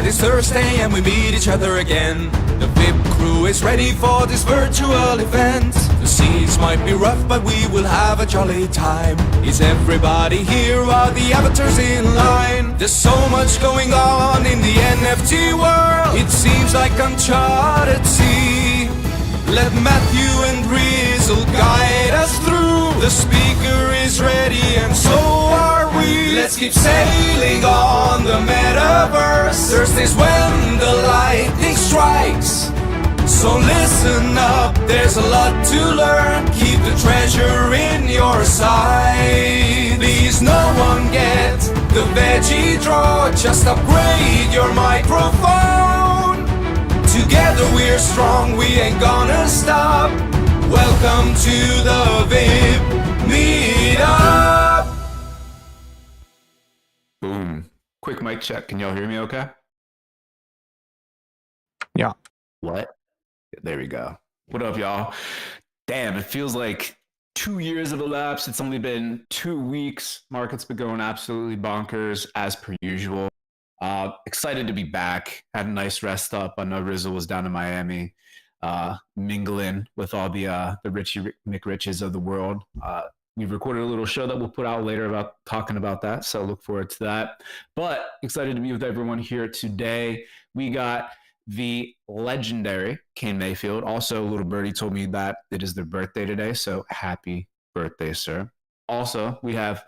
It's Thursday and we meet each other again. The VIP crew is ready for this virtual event. The scenes might be rough, but we will have a jolly time. Is everybody here? Are the avatars in line? There's so much going on in the NFT world. It seems like uncharted sea. Let Matthew and Rizzle guide us through. The speaker is ready and so are we. Let's keep sailing on the Metaverse. Thursday's when the lightning strikes. So listen up, there's a lot to learn. Keep the treasure in your sight. Please no one get the veggie draw. Just upgrade your microphone. Together we're strong, we ain't gonna stop. Welcome to the WIP Meetup. Boom. Quick mic check. Can y'all hear me okay? Yeah. What? There we go. What up, y'all? Damn, it feels like 2 years have elapsed. It's only been 2 weeks. Market's been going absolutely bonkers as per usual. Excited to be back. Had a nice rest up. I know Rizzle was down in Miami, mingling with all the Richie McRiches of the world. We've recorded a little show that we'll put out later about talking about that, so look forward to that. But excited to be with everyone here today. We got the legendary Kane Mayfield. Also, Little Birdie told me that it is their birthday today, so happy birthday, sir. Also, we have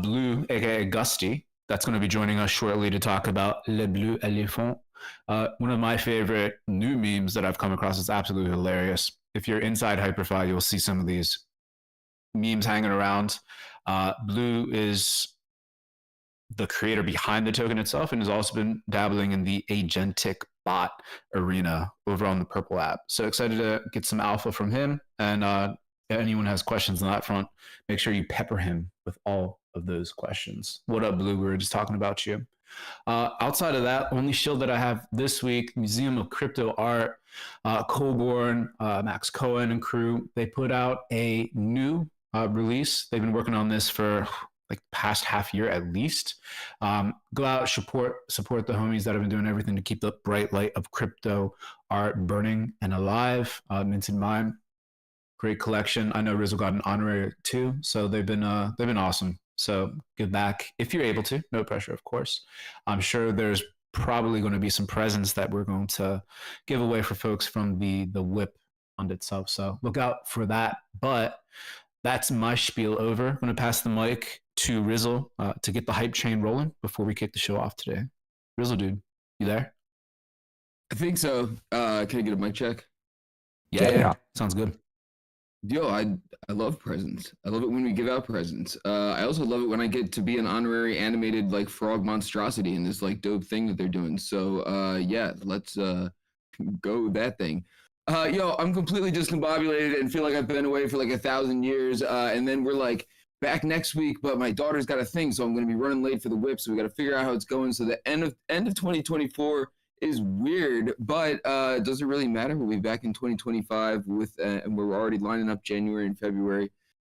Bleu, aka Gusty, that's going to be joining us shortly to talk about Le Bleu Elephante. One of my favorite new memes that I've come across is absolutely hilarious. If you're inside Hyperfy, you'll see some of these memes hanging around. Bleu is the creator behind the token itself and has also been dabbling in the agentic bot arena over on the Purple app. So excited to get some alpha from him. And if anyone has questions on that front, make sure you pepper him with all of those questions. What up, Blue? We were just talking about you. Outside of that, only show that I have this week, Museum of Crypto Art, Coborn, Max Cohen and crew, they put out a new release. They've been working on this for like past half year at least. Go out, support the homies that have been doing everything to keep the bright light of crypto art burning and alive. Minted Mine, great collection. I know Rizzle got an honorary too, so they've been awesome. So give back if you're able to. No pressure, of course. I'm sure there's probably going to be some presents that we're going to give away for folks from the WIP fund itself. So look out for that. But that's my spiel over. I'm going to pass the mic to Rizzle to get the hype train rolling before we kick the show off today. Rizzle, dude, you there? I think so. Can I get a mic check? Yeah. Sounds good. Yo, I love presents. I love it when we give out presents. I also love it when I get to be an honorary animated like frog monstrosity in this like dope thing that they're doing. So yeah, let's go that thing. Yo, I'm completely discombobulated and feel like I've been away for like 1,000 years. And then we're like back next week, but my daughter's got a thing, so I'm gonna be running late for the WIP. So we got to figure out how it's going. So the end of 2024 is weird, but does it really matter? We'll be back in 2025 with, and we're already lining up January and February.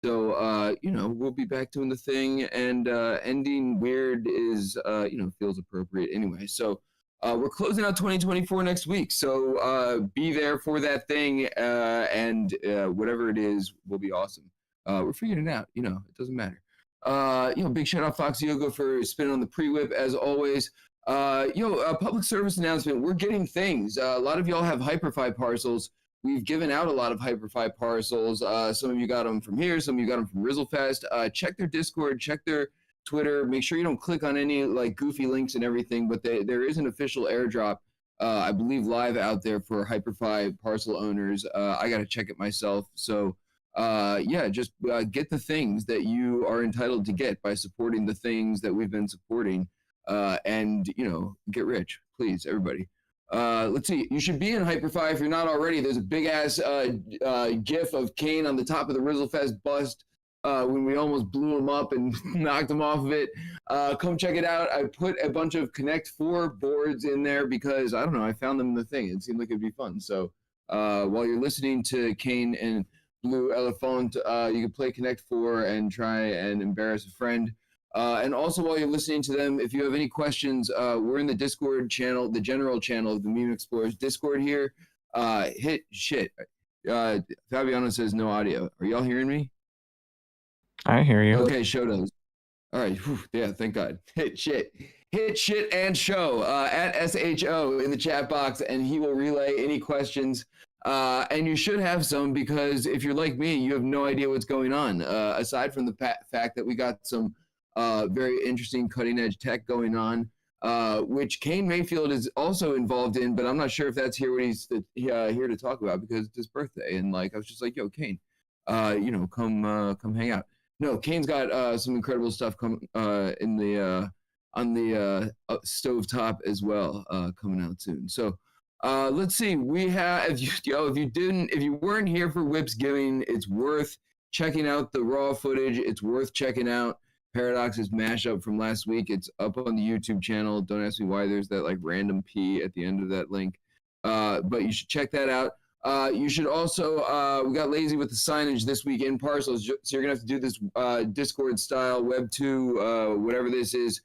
So, you know, we'll be back doing the thing, and ending weird is, you know, feels appropriate anyway. So we're closing out 2024 next week. So be there for that thing, and whatever it is will be awesome. We're figuring it out, you know, it doesn't matter. You know, big shout out Fox Yoga for spinning on the pre-whip as always. A public service announcement. We're getting things. A lot of y'all have Hyperfi parcels. We've given out a lot of Hyperfi parcels. Some of you got them from here. Some of you got them from Rizzlefest. Check their Discord. Check their Twitter. Make sure you don't click on any like goofy links and everything. But there is an official airdrop, I believe, live out there for Hyperfi parcel owners. I got to check it myself. So yeah, just get the things that you are entitled to get by supporting the things that we've been supporting. And you know, get rich, please, everybody. Let's see. You should be in Hyperfi if you're not already. There's a big ass GIF of Kane on the top of the Rizzlefest bust when we almost blew him up and knocked him off of it. Come check it out. I put a bunch of Connect 4 boards in there because I don't know. I found them in the thing. It seemed like it'd be fun. So while you're listening to Kane and Bleu Elephante, you can play Connect 4 and try and embarrass a friend. And also while you're listening to them, if you have any questions, we're in the Discord channel, the general channel of the Meme Explorers Discord here. Hit shit. Fabiano says no audio. Are y'all hearing me? I hear you. Okay, show does. All right. Whew, yeah, thank God. Hit shit and show at SHO in the chat box, and he will relay any questions. And you should have some, because if you're like me, you have no idea what's going on. Aside from the fact that we got some very interesting cutting edge tech going on, which Kane Mayfield is also involved in, but I'm not sure if that's here what he's here to talk about, because it's his birthday. And like, I was just like, yo, Kane, you know, come hang out. No, Kane's got some incredible stuff on the stovetop as well, coming out soon. So let's see, we have, if you weren't here for WIP's giving, it's worth checking out the raw footage. It's worth checking out Paradox's mashup from last week. It's up on the YouTube channel. Don't ask me why there's that like random P at the end of that link. But you should check that out. You should also, we got lazy with the signage this week in parcels, so you're gonna have to do this Discord style Web 2, whatever this is.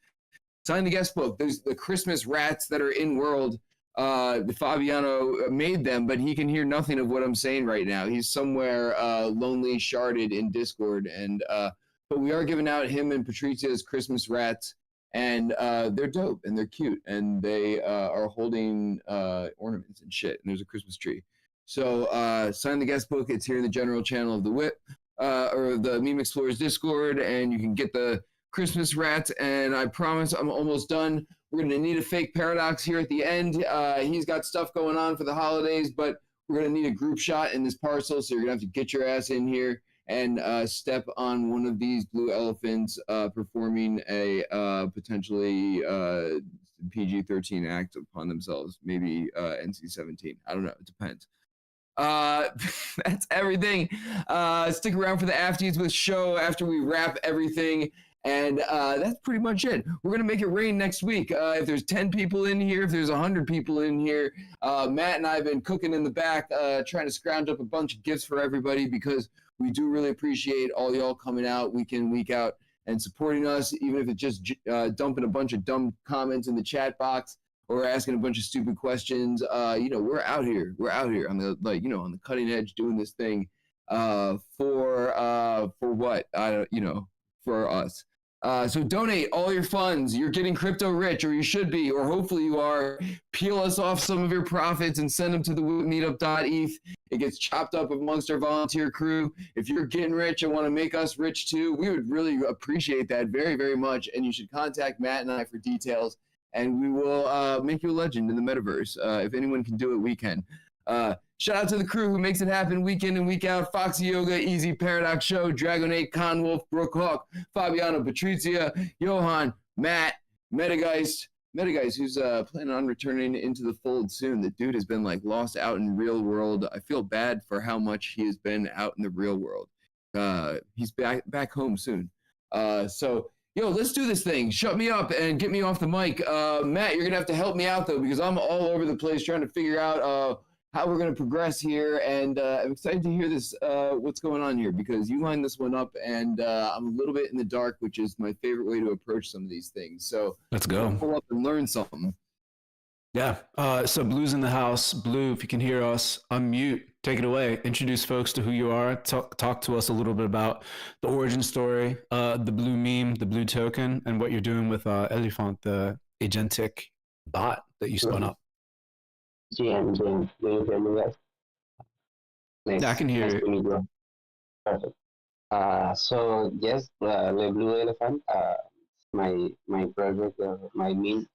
Sign the guest book. There's the Christmas rats that are in world. Fabiano made them, but he can hear nothing of what I'm saying right now. He's somewhere lonely, sharded in Discord, and but we are giving out him and Patricia's Christmas rats, and they're dope and they're cute, and they are holding ornaments and shit, and there's a Christmas tree. So sign the guest book. It's here in the general channel of the WIP or the Meme Explorers Discord, and you can get the Christmas rats. And I promise I'm almost done. We're gonna need a fake Paradox here at the end. He's got stuff going on for the holidays, but we're gonna need a group shot in this parcel, so you're gonna have to get your ass in here and step on one of these blue elephants performing a potentially PG-13 act upon themselves, maybe NC-17. I don't know, it depends. That's everything. Stick around for the afties with show after we wrap everything. And that's pretty much it. We're going to make it rain next week. If there's 10 people in here, if there's 100 people in here, Matt and I have been cooking in the back, trying to scrounge up a bunch of gifts for everybody because we do really appreciate all y'all coming out week in, week out and supporting us, even if it's just dumping a bunch of dumb comments in the chat box or asking a bunch of stupid questions. We're out here. We're out here on the on the cutting edge doing this thing for what? For us. So donate all your funds. You're getting crypto rich, or you should be, or hopefully you are. Peel us off some of your profits and send them to the WIPmeetup.eth. It gets chopped up amongst our volunteer crew. If you're getting rich and want to make us rich too, we would really appreciate that very, very much. And you should contact Matt and I for details, and we will make you a legend in the metaverse. If anyone can do it, we can. Shout out to the crew who makes it happen week in and week out. Foxy Yoga, Easy Paradox Show, Dragonate, Conwolf, Brooke Hawk, Fabiano, Patrizia, Johan, Matt, Metageist, who's planning on returning into the fold soon. The dude has been lost out in real world. I feel bad for how much he has been out in the real world. He's back home soon. So let's do this thing. Shut me up and get me off the mic. Matt, you're gonna have to help me out though, because I'm all over the place trying to figure out how we're going to progress here, and I'm excited to hear this, what's going on here, because you lined this one up, and I'm a little bit in the dark, which is my favorite way to approach some of these things. So let's go. Pull up and learn something. Yeah. So Blue's in the house. Blue, if you can hear us, unmute. Take it away. Introduce folks to who you are. Talk to us a little bit about the origin story, the Blue meme, the Blue token, and what you're doing with Elephante, the agentic bot that you spun up. GM, do you hear me guys? Nice, Yeah, I can hear you. Perfect. So yes, the Bleu Elephante, my project, my meme.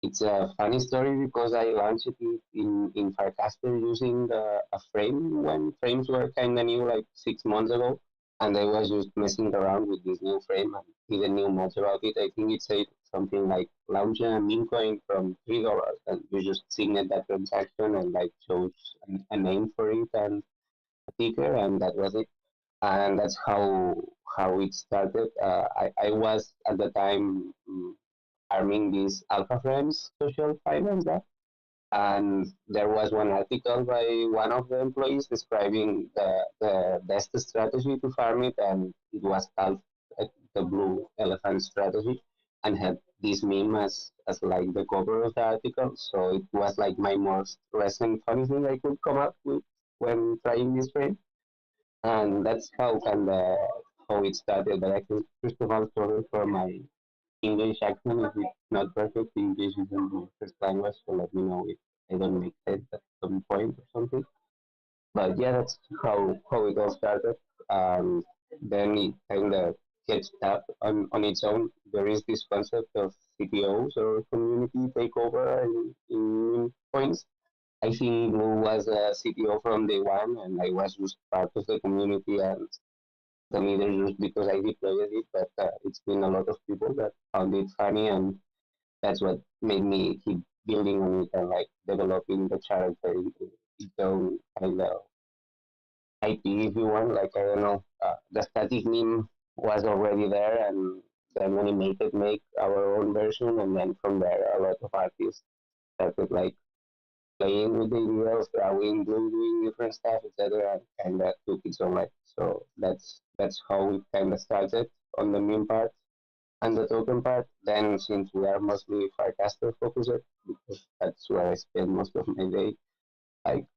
It's a funny story because I launched it in Farcaster using a frame when frames were kind of new, like 6 months ago, and I was just messing around with this new frame and did a new mod about it. I think it said something like launch a meme coin from $3, and you just signed that transaction and chose a name for it and a ticker, and that was it. And that's how it started. I was at the time arming these alpha frames social finance app, and there was one article by one of the employees describing the best strategy to farm it, and it was called the Blue Elephante strategy, and had this meme as the cover of the article. So it was my most recent funny thing I could come up with when trying this frame, and that's how it started. But I think first of all, sorry for my English accent if it's not perfect. English isn't my first language, so let me know if I don't make sense at some point or something. But yeah, that's how it all started. Then it kind of gets tapped on its own. There is this concept of CTOs or community takeover in points. I think Blue was a CTO from day one, and I was just part of the community and the leader just because I deployed it. But it's been a lot of people that found it funny, and that's what made me keep building on it and developing the character into its own kind of IP, if you want. I don't know, the static meme was already there, and then we make our own version, and then from there, a lot of artists started playing with the idea of drawing, doing different stuff, etc., and that took its own life. So that's how it kind of started on the meme part and the token part. Then, since we are mostly Farcaster focused, because that's where I spend most of my day, like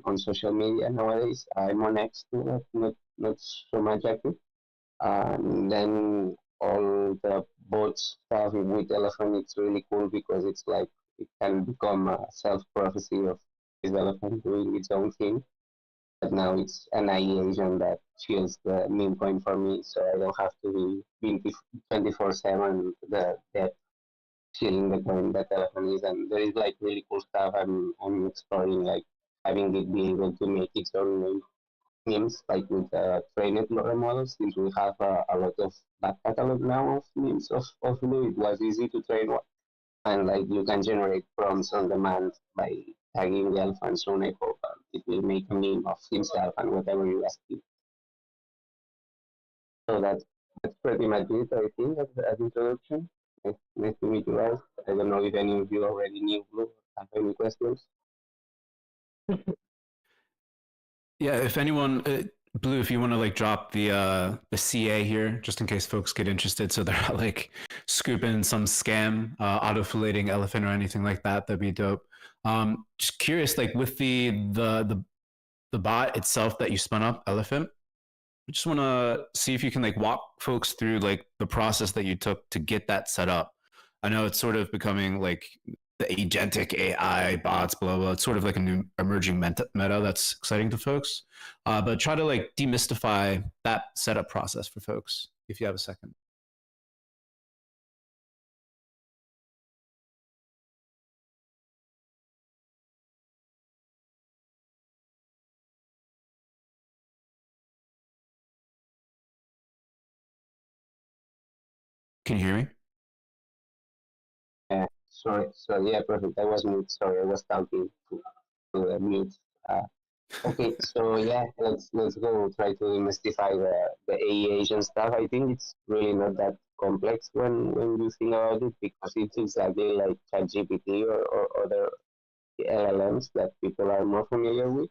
on social media nowadays. I'm on X too, not so much active. Then all the bots stuff with Elephant, it's really cool because it's it can become a self-prophecy of this elephant doing its own thing. But now it's an AI agent that shields the meme coin for me, so I don't have to be 24/7 the debt shielding the coin that elephant is. And there is really cool stuff I'm exploring, having it be able to make its own memes, with trained models, since we have a lot of back catalog now of memes of Blue. It was easy to train one. And you can generate prompts on demand by tagging the elephant's own echo. It will make a meme of himself and whatever you ask it. So that's pretty much it, I think, as introduction. Nice to meet you guys. I don't know if any of you already knew Blue, have any questions. Yeah, if anyone, Blue, if you want to like drop the CA here, just in case folks get interested, so they're not like scooping some scam, auto-filleting elephant or anything like that, that'd be dope. Just curious, like with the bot itself that you spun up, Elephant, I just want to see if you can like walk folks through like the process that you took to get that set up. I know it's sort of becoming like the agentic AI bots, blah blah. It's sort of like a new emerging meta that's exciting to folks. But try to like demystify that setup process for folks if you have a second. Can you hear me? Sorry, yeah, perfect. I was mute. Sorry, I was talking to the mute. Uh, okay, so yeah, let's go try to demystify the AI agent stuff. I think it's really not that complex when you think about it because it's exactly like ChatGPT or other LLMs that people are more familiar with.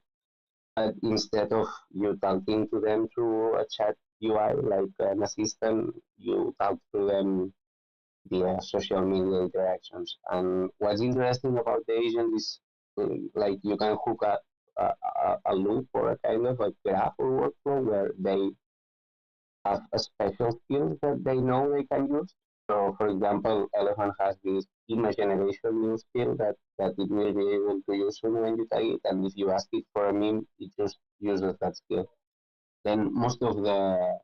But instead of you talking to them through a chat UI like an assistant, you talk to them via social media interactions. And what's interesting about the agent is like you can hook up a loop or a kind of a graph or workflow where they have a special skills that they know they can use. So, for example, Elephant has this image generation new skill that it will be able to use when you tag it. And if you ask it for a meme, it just uses that skill. Then most of the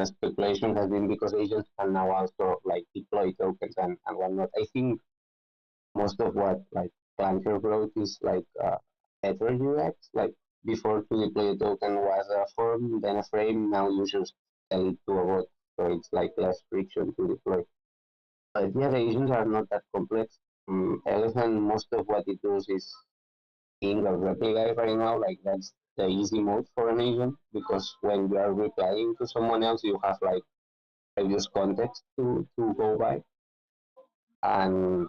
speculation has been because agents can now also like deploy tokens and whatnot. I think most of what like Plancher wrote is like better UX. Like before to deploy a token was a form, then a frame. Now you just tell it to a bot, so it's like less friction to deploy. But yeah, the agents are not that complex. Elephant, most of what it does is being a reply right now. Like that's the easy mode for an agent because when you are replying to someone else, you have like previous context to go by. And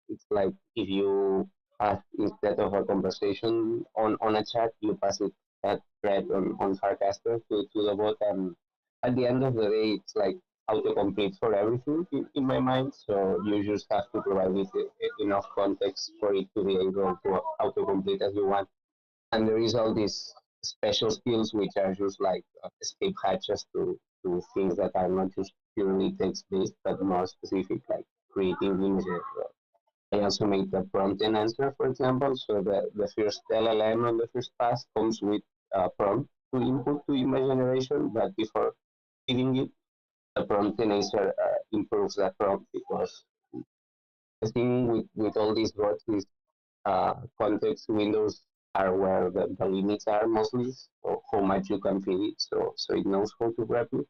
it's like if you have instead of a conversation on a chat, you pass it that thread on Sarcaster to the bot, and at the end of the day, it's like autocomplete for everything in my mind. So you just have to provide it enough context for it to be able to autocomplete as you want. And there is all these special skills which are just like escape hatches to things that are not just purely text based but more specific, like creating images. I also make the prompt and answer, for example. So the first LLM on the first pass comes with a prompt to input to image generation, but before feeding it, the prompt and answer improves that prompt because the thing with all these bots is context windows are where the limits are mostly, so how much you can feed it, so it knows how to wrap it.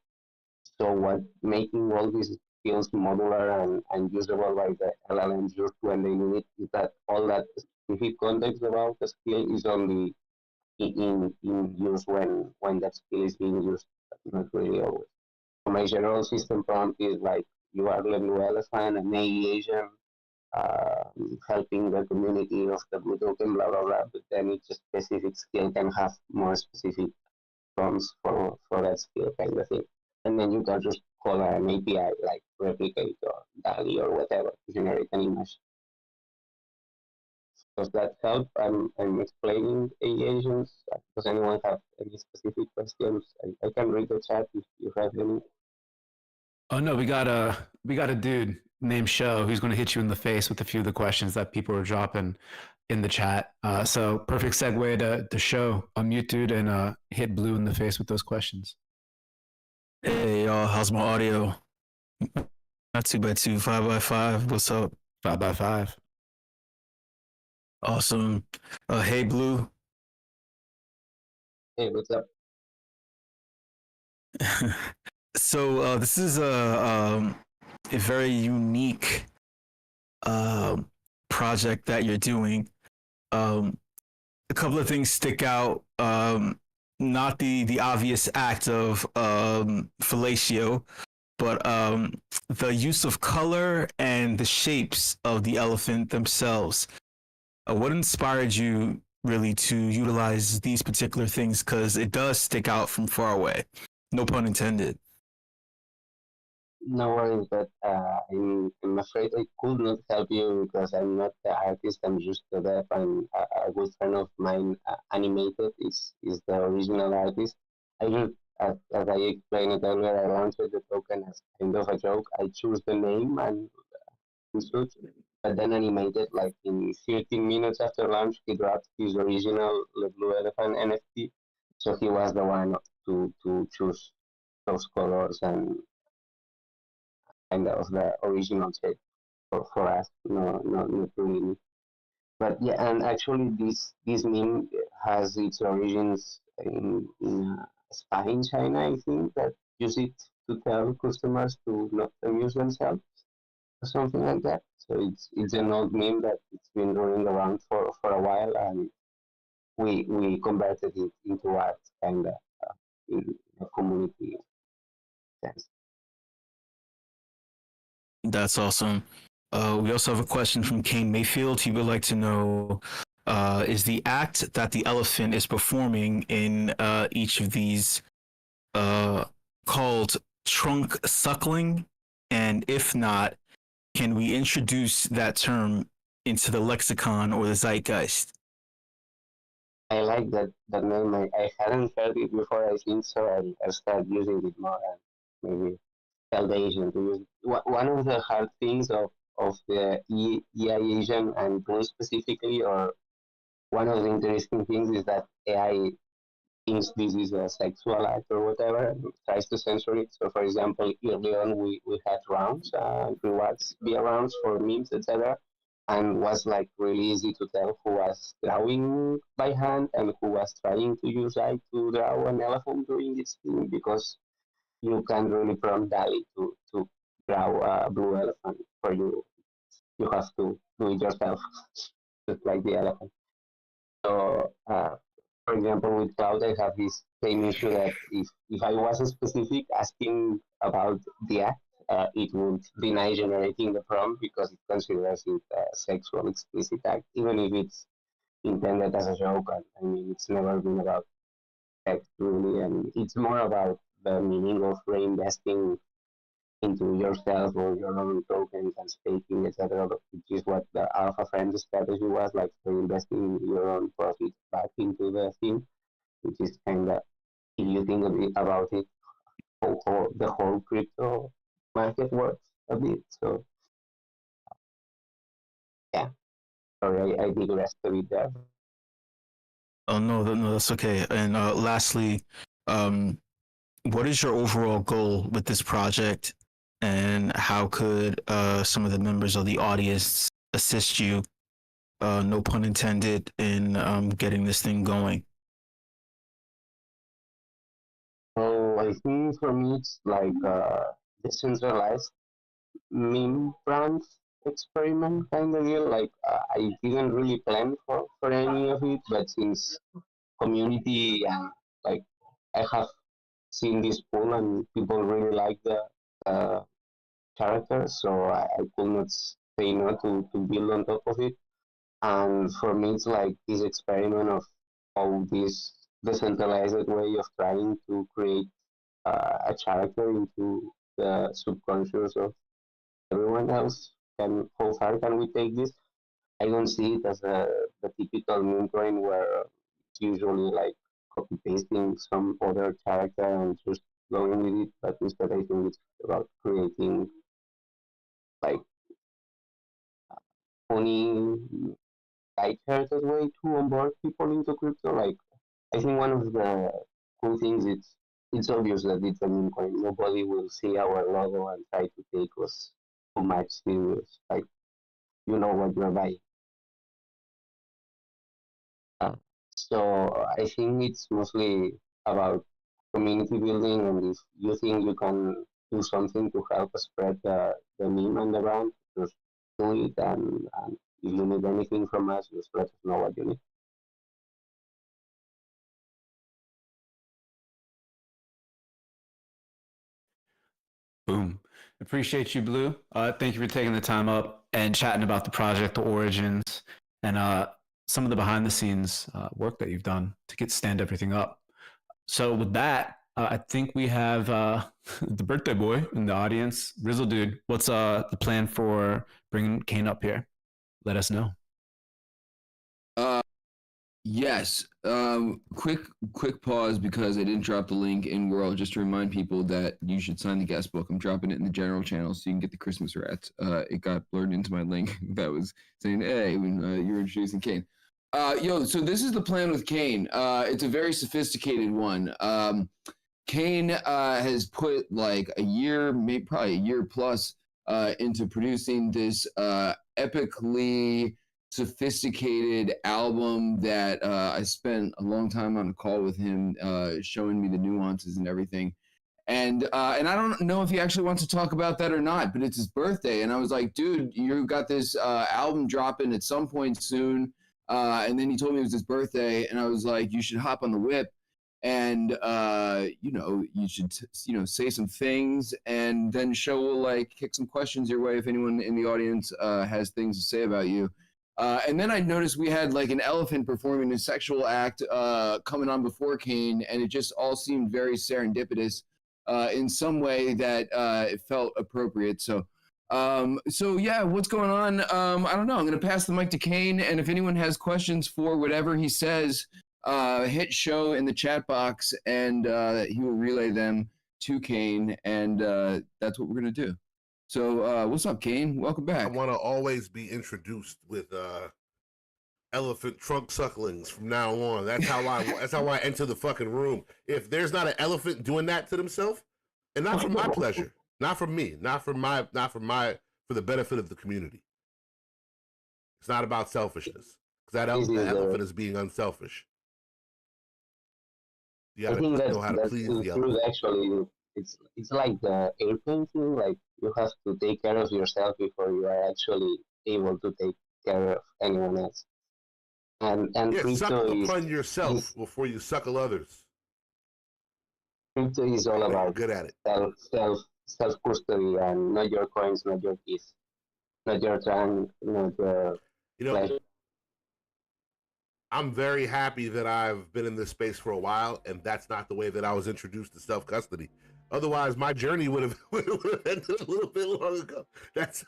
So what making all these skills modular and usable by the LLMs just when they need it is that all that specific context about the skill is only in use when that skill is being used, but not really always. So my general system prompt is like you are Bleu Elephant, an AI agent, uh, helping the community of the Blue token, blah blah blah. But then each specific skill can have more specific prompts for that skill kind of thing. And then you can just call an API like replicate or DALI or whatever to generate an image. Does that help? I'm explaining AI agents. Does anyone have any specific questions? I can read the chat if you have any. Oh no, we got a dude named Show who's going to hit you in the face with a few of the questions that people are dropping in the chat. So perfect segue to Show. Unmute dude and hit Blue in the face with those questions. Hey y'all, how's my audio? Not 2x2, 5x5. What's up? 5x5. Awesome. Hey Blue. Hey, what's up? So this is a very unique project that you're doing. A couple of things stick out. not the obvious act of fellatio, but the use of color and the shapes of the elephant themselves. What inspired you really to utilize these particular things? Because it does stick out from far away. No pun intended. No worries, but I'm afraid I could not help you because I'm not the artist. I'm just the dev, and a good friend of mine, Animated, is the original artist. I just, as I explained earlier, I launched the token as kind of a joke. I choose the name and such, but then Animated, like in 15 minutes after launch, he dropped his original Blue Elephant NFT. So he was the one to choose those colors and kind of the original shape for us. Not really me. But yeah, and actually this meme has its origins in a spa in China, I think, that use it to tell customers to not amuse themselves or something like that. So it's an old meme that it's been going around for a while, and we converted it into art kind of in a community sense. That's awesome. We also have a question from Kane Mayfield. He would like to know, is the act that the elephant is performing in each of these called trunk suckling? And if not, can we introduce that term into the lexicon or the zeitgeist? I like that name. I hadn't heard it before. I think so. I'll start using it more and maybe tell the Asian to use it. One of the hard things of the EI Asian and more specifically, or one of the interesting things is that AI thinks this is a sexual act or whatever and tries to censor it. So, for example, early on we had rounds, rewards via rounds for memes, etc. And was like really easy to tell who was drawing by hand and who was trying to use AI to draw an elephant during this thing because you can't really prompt DALI to draw a blue elephant for you. You have to do it yourself, just like the elephant. So, for example, with cloud, I have this same issue that if I was specific asking about the act, it would deny generating the prompt because it considers it a sexual explicit act, even if it's intended as a joke. And I mean, it's never been about sex really, and it's more about the meaning of reinvesting into yourself or your own tokens and staking, etc., which is what the alpha friend strategy was like, reinvesting your own profit back into the thing, which is kind of, if you think a bit about it, how the whole crypto market works a bit. So, yeah, sorry, I digressed a bit there. Oh no, that's okay. And lastly, um, what is your overall goal with this project, and how could some of the members of the audience assist you? No pun intended in getting this thing going. So I think for me it's like decentralized meme brand experiment kind of deal. Like I didn't really plan for any of it, but since community and like I have seen this pool and people really like the uh, character, so I could not say no to build on top of it. And for me, it's like this experiment of how this decentralized way of trying to create a character into the subconscious of everyone else. Can how far can we take this? I don't see it as the typical meme coin where it's usually like copy pasting some other character and just going with it. But instead, I think it's about creating like funny, light-hearted way to onboard people into crypto. Like I think one of the cool things it's obvious that it's a meme coin. Nobody will see our logo and try to take us too much serious. Like you know what you're buying. Uh, so I think it's mostly about community building, and if you think you can do something to help spread the meme and the brand, just do it. And if you need anything from us, just let us know what you need. Appreciate you, Blue. Thank you for taking the time up and chatting about the project, the origins, and some of the behind the scenes work that you've done to stand everything up. So with that, I think we have the birthday boy in the audience. Rizzle dude, what's the plan for bringing Kane up here? Let us know. Yes. Quick pause because I didn't drop the link in World, just to remind people that you should sign the guest book. I'm dropping it in the general channel so you can get the Christmas rats. It got blurred into my link that was saying, hey, when you're introducing Kane. So this is the plan with Kane. It's a very sophisticated one. Kane has put like a year, maybe probably a year plus into producing this epically sophisticated album that I spent a long time on a call with him, showing me the nuances and everything. And I don't know if he actually wants to talk about that or not, but it's his birthday. And I was like, dude, you got this album dropping at some point soon. And then he told me it was his birthday. And I was like, you should hop on the WIP and, you should, say some things, and then Show will like kick some questions your way if anyone in the audience has things to say about you. And then I noticed we had like an elephant performing a sexual act coming on before Kane, and it just all seemed very serendipitous in some way that it felt appropriate. So yeah, what's going on? I don't know. I'm going to pass the mic to Kane, and if anyone has questions for whatever he says, hit Show in the chat box, and he will relay them to Kane, and that's what we're going to do. So, what's up, Kane? Welcome back. I want to always be introduced with elephant trunk sucklings from now on. That's how I enter the fucking room. If there's not an elephant doing that to themselves, and not for my pleasure, not for me, for the benefit of the community. It's not about selfishness, because that elephant is being unselfish. You gotta know how to please the elephant. Actually, it's like the airplane thing. Like, you have to take care of yourself before you are actually able to take care of anyone else. And suckle upon yourself before you suckle others. Crypto is all about good at it. Self custody, and not your coins, not your keys, not your trunk, not your pleasure. I'm very happy that I've been in this space for a while, and that's not the way that I was introduced to self-custody. Otherwise, my journey would have ended a little bit long ago. That's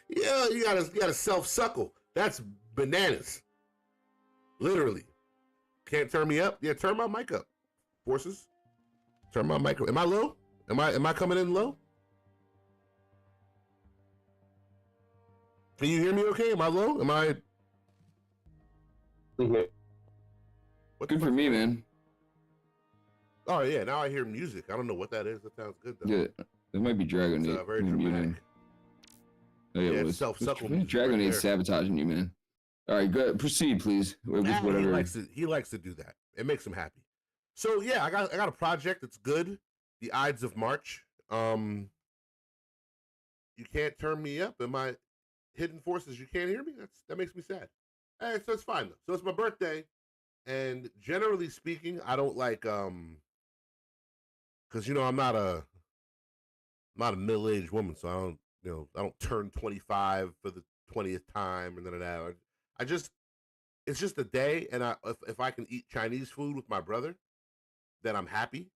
you gotta self-suckle. That's bananas. Literally. Can't turn me up? Yeah, turn my mic up. Forces. Turn my mic up. Am I low? Am I coming in low? Can you hear me okay? Am I low? Am I? Good for me, man. Oh yeah, now I hear music. I don't know what that is. That sounds good though. Yeah, it might be Dragon. It's very dramatic. Oh, yeah, it's self-suckle. Dragon is sabotaging you, man. All right, go proceed, please. With whatever. He likes to do that. It makes him happy. So yeah, I got a project that's good. The Ides of March. You can't turn me up. Am I hidden forces? You can't hear me. That makes me sad. Hey, so it's fine though. So it's my birthday, and generally speaking, I don't like because I'm not a middle-aged woman, so I don't turn 25 for the 20th time and then it's just a day, and if I can eat Chinese food with my brother, then I'm happy.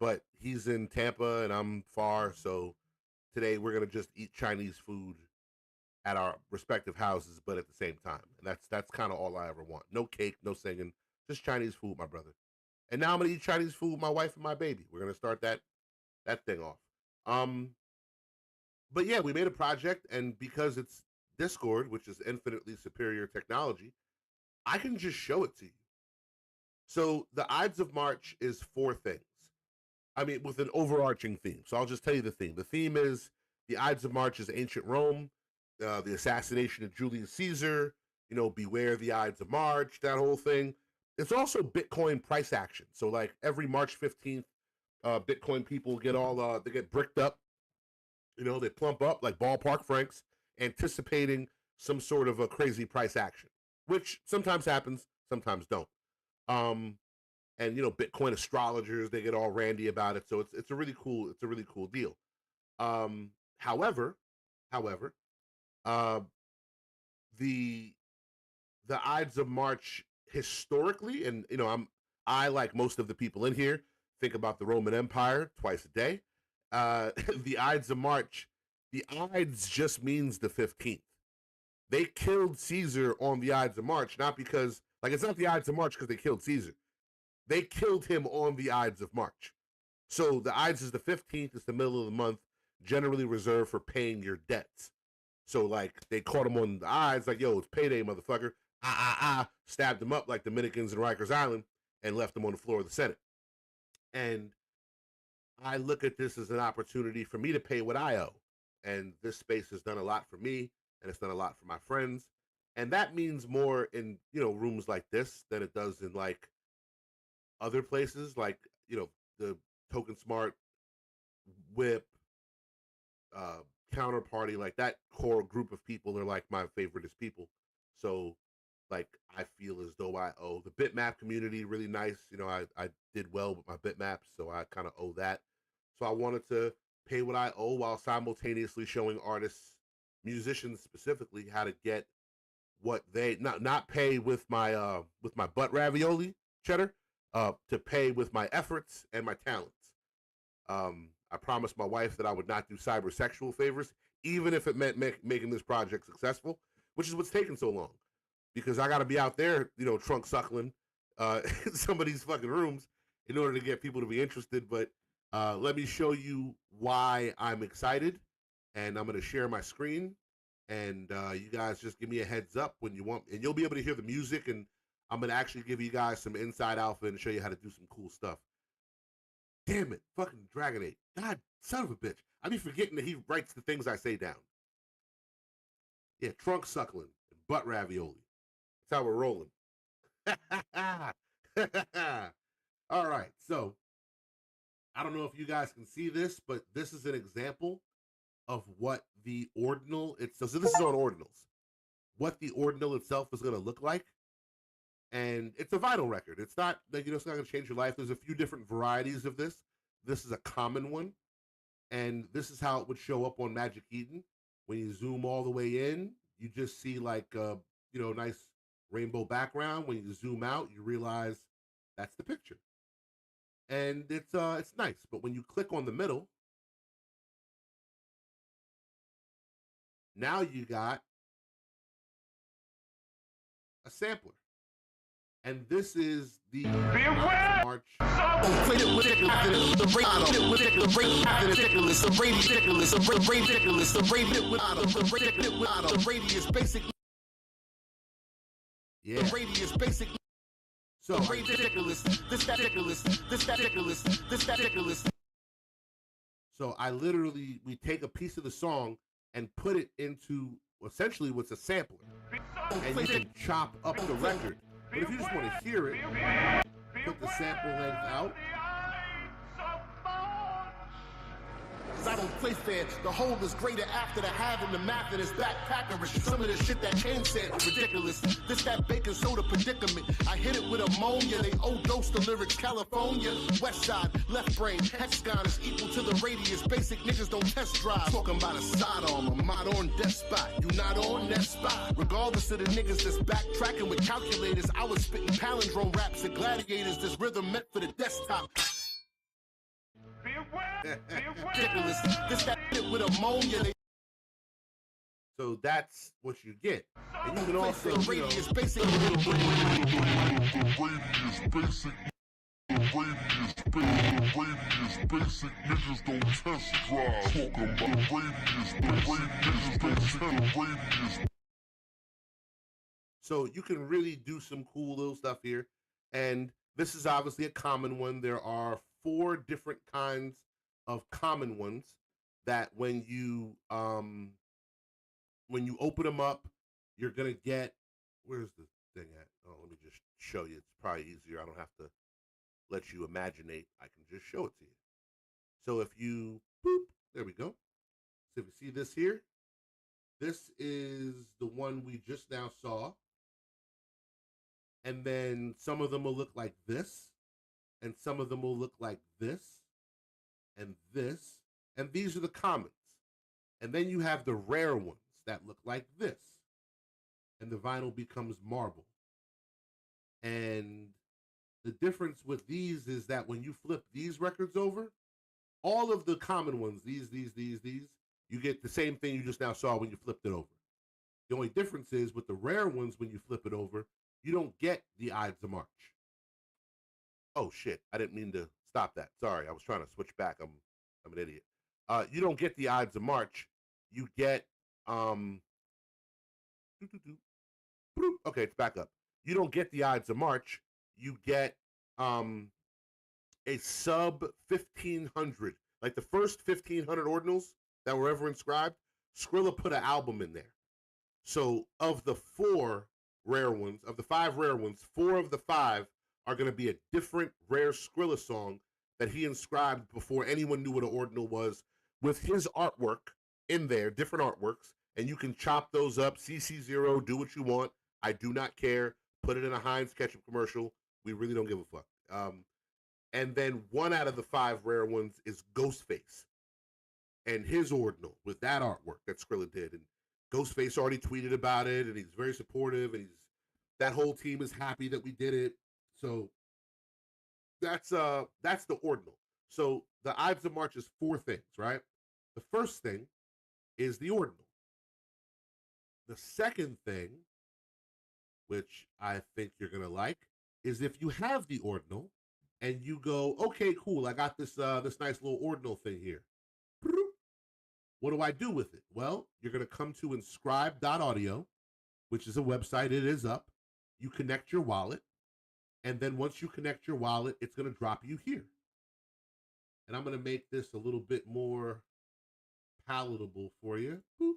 But he's in Tampa and I'm far, so today we're gonna just eat Chinese food at our respective houses, but at the same time. And that's kind of all I ever want. No cake, no singing, just Chinese food with my brother. And now I'm gonna eat Chinese food with my wife and my baby. We're gonna start that thing off. But yeah, we made a project, and because it's Discord, which is infinitely superior technology, I can just show it to you. So the Ides of March is 4 things. I mean, with an overarching theme. So I'll just tell you the theme. The theme is the Ides of March is ancient Rome, the assassination of Julius Caesar, beware the Ides of March, that whole thing. It's also Bitcoin price action. So like every March 15th, Bitcoin people get they get bricked up. They plump up like ballpark francs, anticipating some sort of a crazy price action, which sometimes happens, sometimes don't. And Bitcoin astrologers, they get all randy about it. So it's a really cool deal. However, uh, the Ides of March historically, and I like most of the people in here think about the Roman Empire twice a day. The Ides of March, the Ides just means the 15th. They killed Caesar on the Ides of March, not because it's not the Ides of March because they killed Caesar. They killed him on the Ides of March. So the Ides is the 15th. It's the middle of the month, generally reserved for paying your debts. So they caught him on the Ides, yo, it's payday, motherfucker. Stabbed him up like Dominicans in Rikers Island and left him on the floor of the Senate. And I look at this as an opportunity for me to pay what I owe. And this space has done a lot for me, and it's done a lot for my friends. And that means more in, rooms like this than it does in other places, the Token Smart, WIP, Counterparty, that core group of people are my favoriteest people. So I feel as though I owe the bitmap community really nice. I did well with my bitmaps, so I kind of owe that. So I wanted to pay what I owe while simultaneously showing artists, musicians specifically, how to get what they not pay with my butt ravioli cheddar, to pay with my efforts and my talents. I promised my wife that I would not do cybersexual favors, even if it meant making this project successful, which is what's taking so long. Because I got to be out there, trunk suckling in some of these fucking rooms in order to get people to be interested. But let me show you why I'm excited, and I'm going to share my screen, and you guys just give me a heads up when you want, and you'll be able to hear the music, and I'm going to actually give you guys some inside alpha and show you how to do some cool stuff. Damn it, fucking Dragonade. God, son of a bitch. I be forgetting that he writes the things I say down. Yeah, trunk suckling and butt ravioli. That's how we're rolling. All right, so I don't know if you guys can see this, but this is an example of what the ordinal so this is on ordinals. What the ordinal itself is going to look like. And it's a vinyl record. It's not it's not going to change your life. There's a few different varieties of this. This is a common one. And this is how it would show up on Magic Eden. When you zoom all the way in, you just see nice rainbow background. When you zoom out, you realize that's the picture. And it's nice. But when you click on the middle, now you got a sampler. And this is the March. Yeah. The radius basic. So ridiculous. This that ridiculous. This that ridiculous. This that ridiculous. So we take a piece of the song and put it into essentially what's a sampler. And you can chop up the record. But if you just want to hear it, put the sample length out. I don't play fair. The whole is greater after the having the math in his backpackerish. Some of the shit that Kane said, ridiculous. This that baking soda predicament. I hit it with ammonia. They overdose the lyrics. California, West Side, left brain. Hexagon is equal to the radius. Basic niggas don't test drive. Talking about a sidearm, a mod on death spot. You not on that spot. Regardless of the niggas that's backtracking with calculators, I was spitting palindrome raps and gladiators. This rhythm meant for the desktop. This that shit with ammonia. So that's what you get. And you can also, radius basic. Radius basic niggas don't test drive. Talking about radius niggas don't test radius. So you can really do some cool little stuff here. And this is obviously a common one. There are 4 different kinds of common ones that when you open them up, you're gonna get. Where's the thing at? Oh, let me just show you. It's probably easier. I don't have to let you imaginate. I can just show it to you. So if you boop, there we go. So if you see this here, this is the one we just now saw. And then some of them will look like this, and some of them will look like this, and this, and these are the commons. And then you have the rare ones that look like this. And the vinyl becomes marble. And the difference with these is that when you flip these records over, all of the common ones, these, you get the same thing you just now saw when you flipped it over. The only difference is with the rare ones, when you flip it over, you don't get the Ides of March. Oh shit! I didn't mean to stop that. Sorry, I was trying to switch back. I'm an idiot. You don't get the Ides of March. You get okay, it's back up. You don't get the Ides of March. You get a sub 1500, like the first 1500 ordinals that were ever inscribed. Skrilla put an album in there. So of the 5 rare ones, 4 of the 5 are going to be a different rare Skrilla song that he inscribed before anyone knew what an ordinal was, with his artwork in there, different artworks, and you can chop those up, CC0, do what you want. I do not care. Put it in a Heinz ketchup commercial. We really don't give a fuck. And then 1 out of the 5 rare ones is Ghostface and his ordinal with that artwork that Skrilla did. And Ghostface already tweeted about it, and he's very supportive, and that whole team is happy that we did it. So that's the ordinal. So the Ides of March is 4 things, right? The first thing is the ordinal. The second thing, which I think you're gonna like, is if you have the ordinal and you go, okay, cool, I got this this nice little ordinal thing here. What do I do with it? Well, you're gonna come to inscribe.audio, which is a website. It is up. You connect your wallet, and then once you connect your wallet, it's gonna drop you here. And I'm gonna make this a little bit more palatable for you. Boop.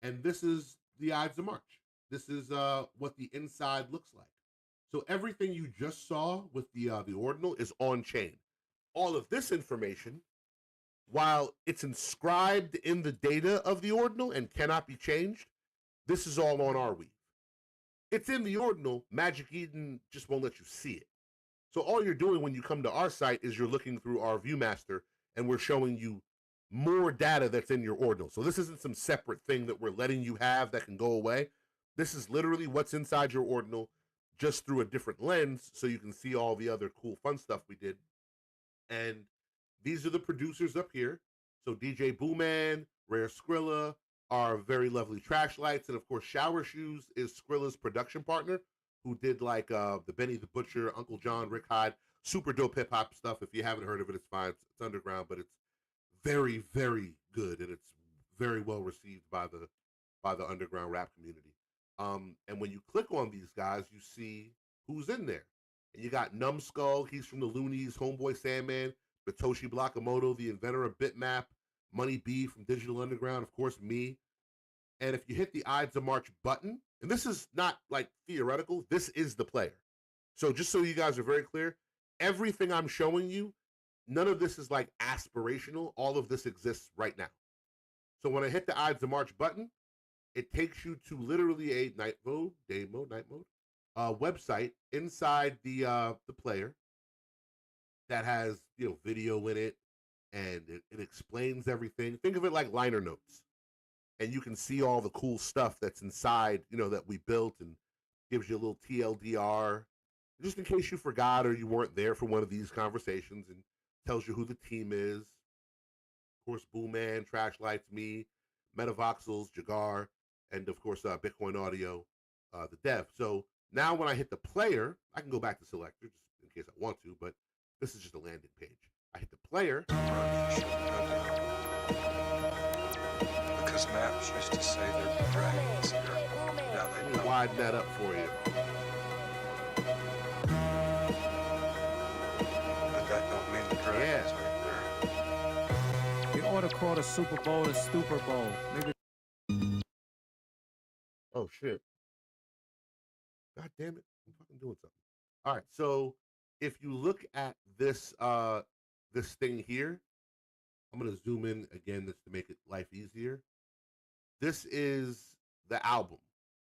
And this is the Ides of March. This is what the inside looks like. So everything you just saw with the ordinal is on chain. All of this information, while it's inscribed in the data of the ordinal and cannot be changed, this is all on our weave. It's in the ordinal. Magic Eden just won't let you see it. So all you're doing when you come to our site is you're looking through our Viewmaster, and we're showing you more data that's in your ordinal. So this isn't some separate thing that we're letting you have that can go away. This is literally what's inside your ordinal, just through a different lens, so you can see all the other cool, fun stuff we did. And these are the producers up here. So DJ Booman, Rare Skrilla, our very lovely Trash Lights, and of course Shower Shoes is Skrilla's production partner, who did like the Benny the Butcher, Uncle John, Rick Hyde, super dope hip hop stuff. If you haven't heard of it, it's fine. It's underground, but it's very, very good, and it's very well received by the underground rap community. And when you click on these guys, you see who's in there. And you got Numbskull, he's from the Loonies, Homeboy Sandman, Satoshi Blakamoto, the inventor of Bitmap, Money B from Digital Underground, of course, me. And if you hit the Ides of March button, and this is not like theoretical, this is the player. So just so you guys are very clear, everything I'm showing you, none of this is like aspirational. All of this exists right now. So when I hit the Ides of March button, it takes you to literally a night mode, day mode, night mode website inside the player that has video in it, and it explains everything. Think of it like liner notes, and you can see all the cool stuff that's inside, that we built, and gives you a little TLDR, just in case you forgot or you weren't there for one of these conversations, and tells you who the team is. Of course, Booman, Trash Lights, me, Metavoxels, Jagar, and of course, Bitcoin Audio, the dev. So now when I hit the player, I can go back to selector just in case I want to, but this is just a landing page. I hit the player. Because maps used to say there'd be dragons here. Now they Let me don't. widen that up for you. But that don't mean the dragons right there. We ought to call the Super Bowl the Stupor Bowl. Nigga. Oh shit. God damn it. I'm fucking doing something. All right. So if you look at this this thing here, I'm gonna zoom in again just to make it life easier. This is the album.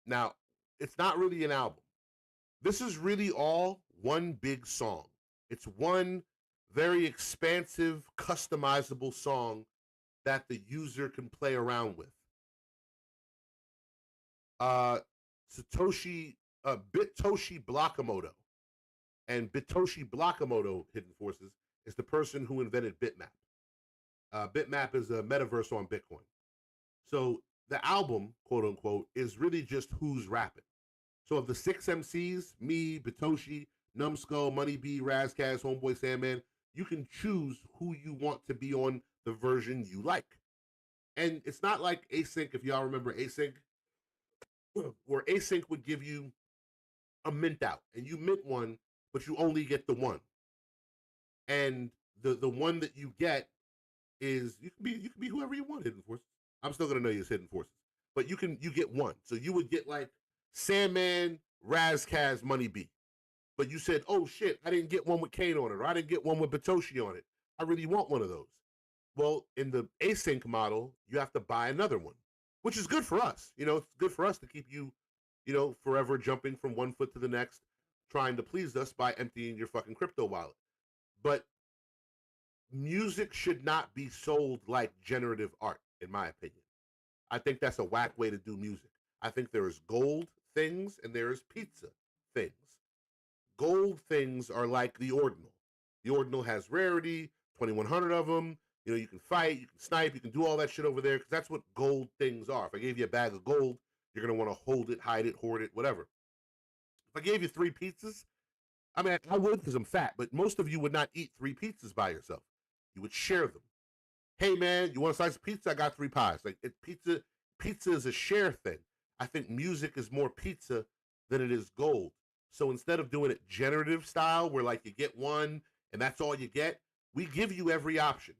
Now, it's not really an album. This is really all one big song. It's one very expansive, customizable song that the user can play around with. Bitoshi Blockimoto. And Bitoshi Blockimoto, Hidden Forces, is the person who invented Bitmap. Bitmap is a metaverse on Bitcoin. So the album, quote unquote, is really just who's rapping. So of the 6 MCs, me, Bitoshi, Numbskull, Money B, Razkaz, Homeboy Sandman, you can choose who you want to be on the version you like. And it's not like Async, if y'all remember Async, where Async would give you a mint out, and you mint one, but you only get the one. And the one that you get is you can be whoever you want, Hidden Forces. I'm still gonna know you as Hidden Forces, but you get one. So you would get like Sandman, Razkaz, Money B. But you said, oh shit, I didn't get one with Kane on it, or I didn't get one with Bitoshi on it. I really want one of those. Well, in the async model, you have to buy another one, which is good for us. You know, it's good for us to keep you, you know, forever jumping from one foot to the next, trying to please us by emptying your fucking crypto wallet. But music should not be sold like generative art, in my opinion. I think that's a whack way to do music. I think there is gold things and there is pizza things. Gold things are like the ordinal. The ordinal has rarity, 2,100 of them. You know, you can fight, you can snipe, you can do all that shit over there because that's what gold things are. If I gave you a bag of gold, you're going to want to hold it, hide it, hoard it, whatever. If I gave you 3 pizzas, I mean, I would because I'm fat, but most of you would not eat 3 pizzas by yourself. You would share them. Hey, man, you want a slice of pizza? I got 3 pies. Like, pizza is a share thing. I think music is more pizza than it is gold. So instead of doing it generative style, where like you get one and that's all you get, we give you every option.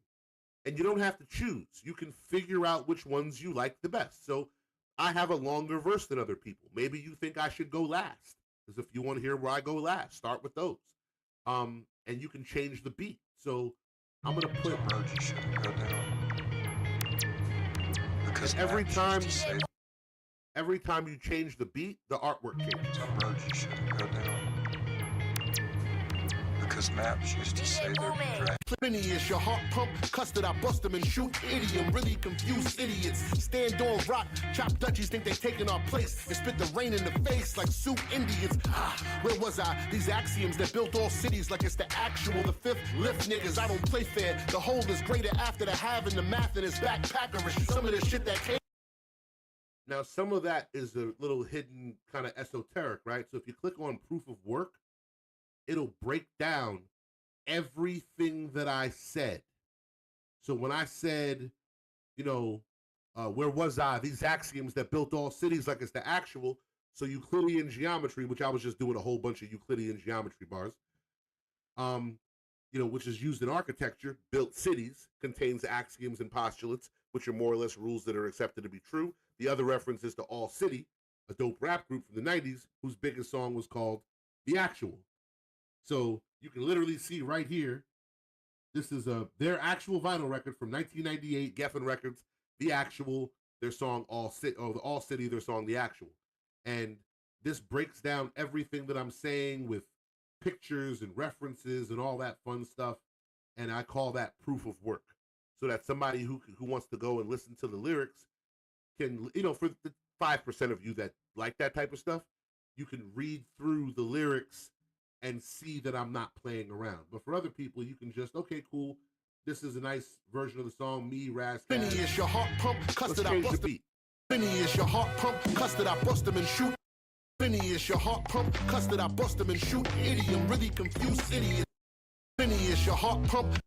And you don't have to choose. You can figure out which ones you like the best. So I have a longer verse than other people. Maybe you think I should go last. Because if you want to hear where I go last, start with those. And you can change the beat. So I'm going to put... road you shouldn't go down. Because every time you change the beat, the artwork changes. Some roads you shouldn't go down. Because maps used to say there'd be dragons. Plenty is your heart pump, custard, I bust them and shoot idiom, really confused idiots. Stand on rock, chop Dutchies think they taking our place, and spit the rain in the face like Sioux Indians. Where was I? These axioms that built all cities like it's the actual, the fifth lift niggas, I don't play fair. The whole is greater after the having the math in his backpackerish. Some of the shit that came. Now, some of that is a little hidden kind of esoteric, right? So if you click on proof of work, it'll break down everything that I said. So when I said, you know, where was I? These axioms that built all cities like it's the actual. So Euclidean geometry, which I was just doing a whole bunch of Euclidean geometry bars, you know, which is used in architecture, built cities, contains axioms and postulates, which are more or less rules that are accepted to be true. The other reference is to All City, a dope rap group from the 90s, whose biggest song was called The Actual. So you can literally see right here, this is their actual vinyl record from 1998, Geffen Records, The Actual, their song All City, their song The Actual. And this breaks down everything that I'm saying with pictures and references and all that fun stuff. And I call that proof of work. So that somebody who wants to go and listen to the lyrics can, you know, for the 5% of you that like that type of stuff, you can read through the lyrics and see that I'm not playing around. But for other people, you can just, okay, cool. This is a nice version of the song, me, Razkaz. Benny is your heart pump, custard, I bust beat. Benny is your heart pump, custard, I bust them and shoot. Benny is your heart pump, custard, I bust them and shoot. Idiom, really confused idiot. Benny is your heart pump.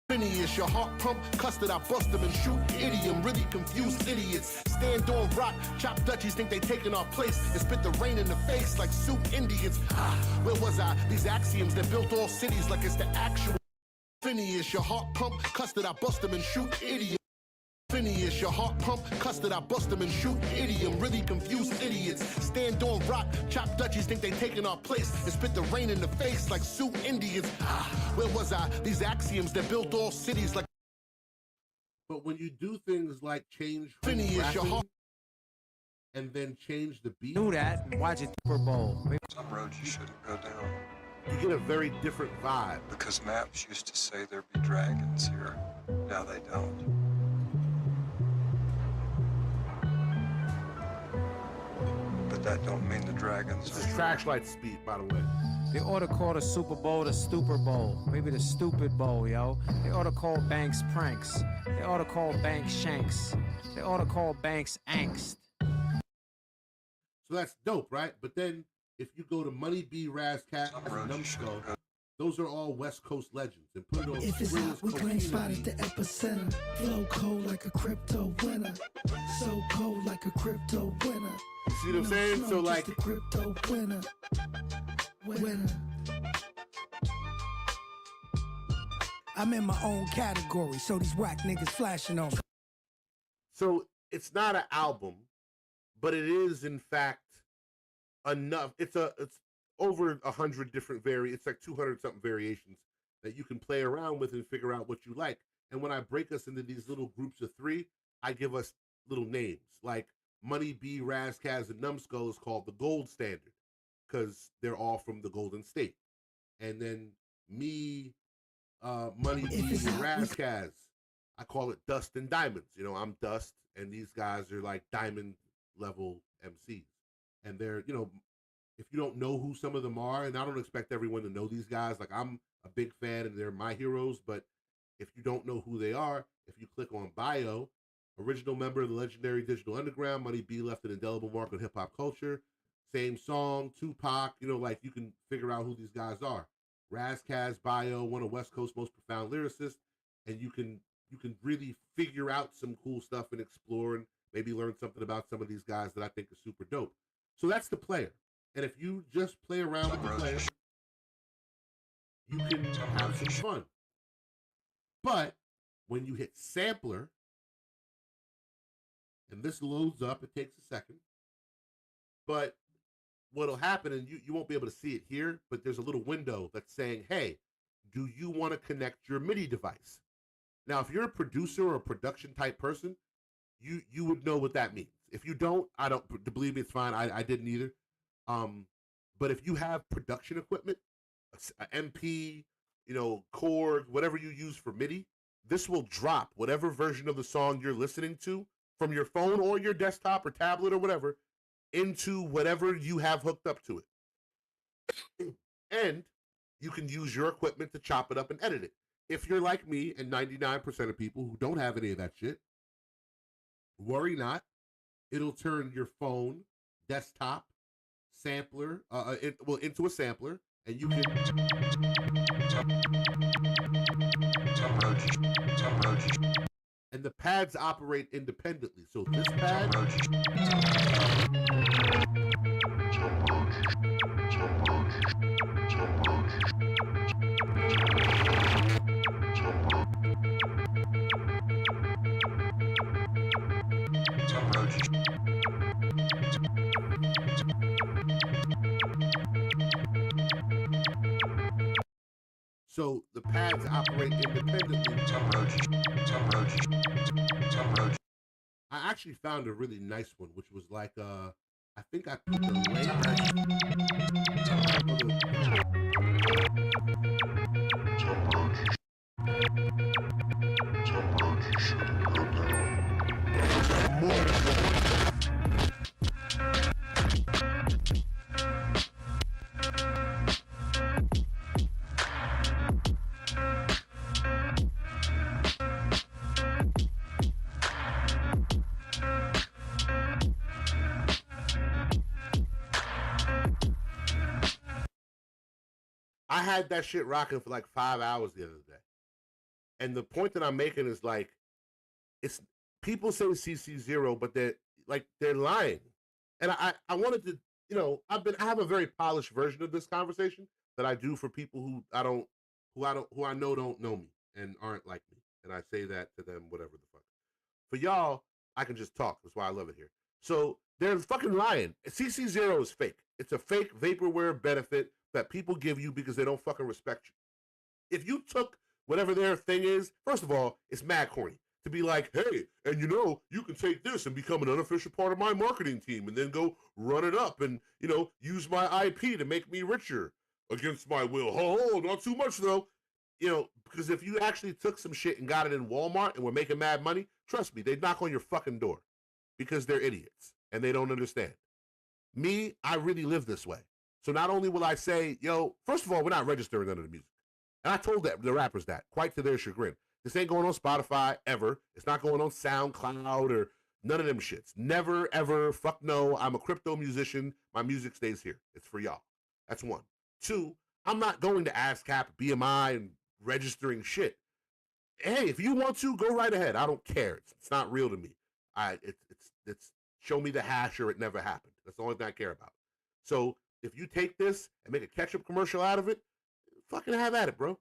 Benny is your heart pump, custard, I bust them and shoot. Idiom, really confused idiots. Stand on rock, chop Dutchies think they taking our place, and spit the rain in the face like Sioux Indians. Where was I? These axioms that built all cities like it's the actual. Benny is your heart pump, custard, I bust them and shoot. Idiom. Benny is your heart pump, custard, I bust them and shoot. Idiom, really confused idiots. Stand on rock, chop Dutchies think they taking our place, and spit the rain in the face like Sioux Indians. Where was I? These axioms that built all cities like. But when you do things like change Benny is your heart. And then change the beat, Do that and watch it Super Bowl. Some roads you shouldn't go down. you get a very different vibe. Because maps used to say there'd be dragons here. Now they don't. that don't mean the dragons It's a trash light speed, by the way. They ought to call the Super Bowl the Stupid Bowl. Maybe the Stupid Bowl, yo. They ought to call Banks Pranks. They ought to call Banks Shanks. They ought to call Banks Angst. So that's dope, right? But then if you go to Money B, Razcat, and Numbskull, those are all West Coast legends. And put it on If it's hot, we claim spot at the epicenter. Flow cold like a crypto winner. So cold like a crypto winner. You see what I'm saying? So like, just a crypto winner. I'm in my own category, so these whack niggas flashing on me. so it's not an album, but it is in fact enough. It's over 100 different it's like 200 something variations that you can play around with and figure out what you like. And when I break us into these little groups of 3, I give us little names like Money B, Razkaz, and Numbskull is called the gold standard because they're all from the Golden State. And then me, Money B, and Razkaz, I call it Dust and Diamonds. You know, I'm Dust, and these guys are like diamond level MCs. And they're, you know, if you don't know who some of them are, and I don't expect everyone to know these guys, like I'm a big fan and they're my heroes, but if you don't know who they are, if you click on bio, original member of the legendary Digital Underground, Money B left an indelible mark on hip-hop culture, same song, Tupac, you know, like you can figure out who these guys are. Razkaz bio, one of West Coast's most profound lyricists, and you can really figure out some cool stuff and explore and maybe learn something about some of these guys that I think are super dope. So that's the player. And if you just play around with the player, you can have some fun. But when you hit sampler, and this loads up, it takes a second. But what'll happen, and you won't be able to see it here, but there's a little window that's saying, hey, do you want to connect your MIDI device? Now, if you're a producer or a production type person, you would know what that means. If you don't, I don't, believe me, it's fine. I didn't either. But if you have production equipment, an MP, you know, Korg, whatever you use for MIDI, this will drop whatever version of the song you're listening to from your phone or your desktop or tablet or whatever into whatever you have hooked up to it. And you can use your equipment to chop it up and edit it. If you're like me and 99% of people who don't have any of that shit, worry not. It'll turn your phone, desktop, sampler, into a sampler, and you can. And the pads operate independently. So this pad. So the pads operate independently. I actually found a really nice one, which was like I think I put the I had that shit rocking for like 5 hours the other day. And the point that I'm making is like, it's people say CC0, but they're lying. And I wanted to, you know, I have a very polished version of this conversation that I do for people who I know don't know me and aren't like me. And I say that to them, whatever the fuck. For y'all, I can just talk. That's why I love it here. So they're fucking lying. CC0 is fake. It's a fake vaporware benefit that people give you because they don't fucking respect you. If you took whatever their thing is, first of all, it's mad corny to be like, hey, and you know, you can take this and become an unofficial part of my marketing team and then go run it up and, you know, use my IP to make me richer against my will. Oh, not too much though. You know, because if you actually took some shit and got it in Walmart and were making mad money, trust me, they'd knock on your fucking door because they're idiots and they don't understand. Me, I really live this way. So not only will I say, yo, first of all, we're not registering none of the music. And I told the rappers that, quite to their chagrin. This ain't going on Spotify ever. It's not going on SoundCloud or none of them shits. Never, ever, fuck no. I'm a crypto musician. My music stays here. It's for y'all. That's one. Two, I'm not going to ASCAP, BMI, and registering shit. Hey, if you want to, go right ahead. I don't care. It's not real to me. It's show me the hash or it never happened. That's the only thing I care about. So if you take this and make a ketchup commercial out of it, fucking have at it, bro.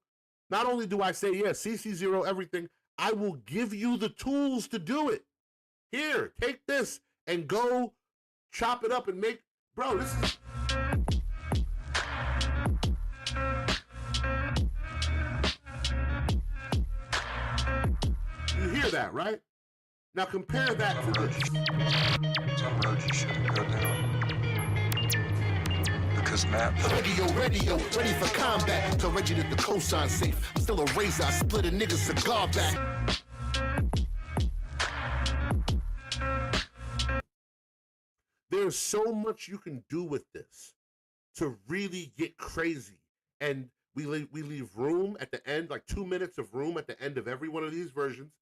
Not only do I say, yeah, CC0 everything, I will give you the tools to do it. Here, take this and go chop it up and make, bro, this is... You hear that, right? Now compare that to this. Some roads you shouldn't go down. Because maps. Radio, ready for combat. So ready that the cosign safe. I'm still a razor, I split a nigga's cigar back. There's so much you can do with this to really get crazy. And we leave room at the end, like 2 minutes of room at the end of every one of these versions.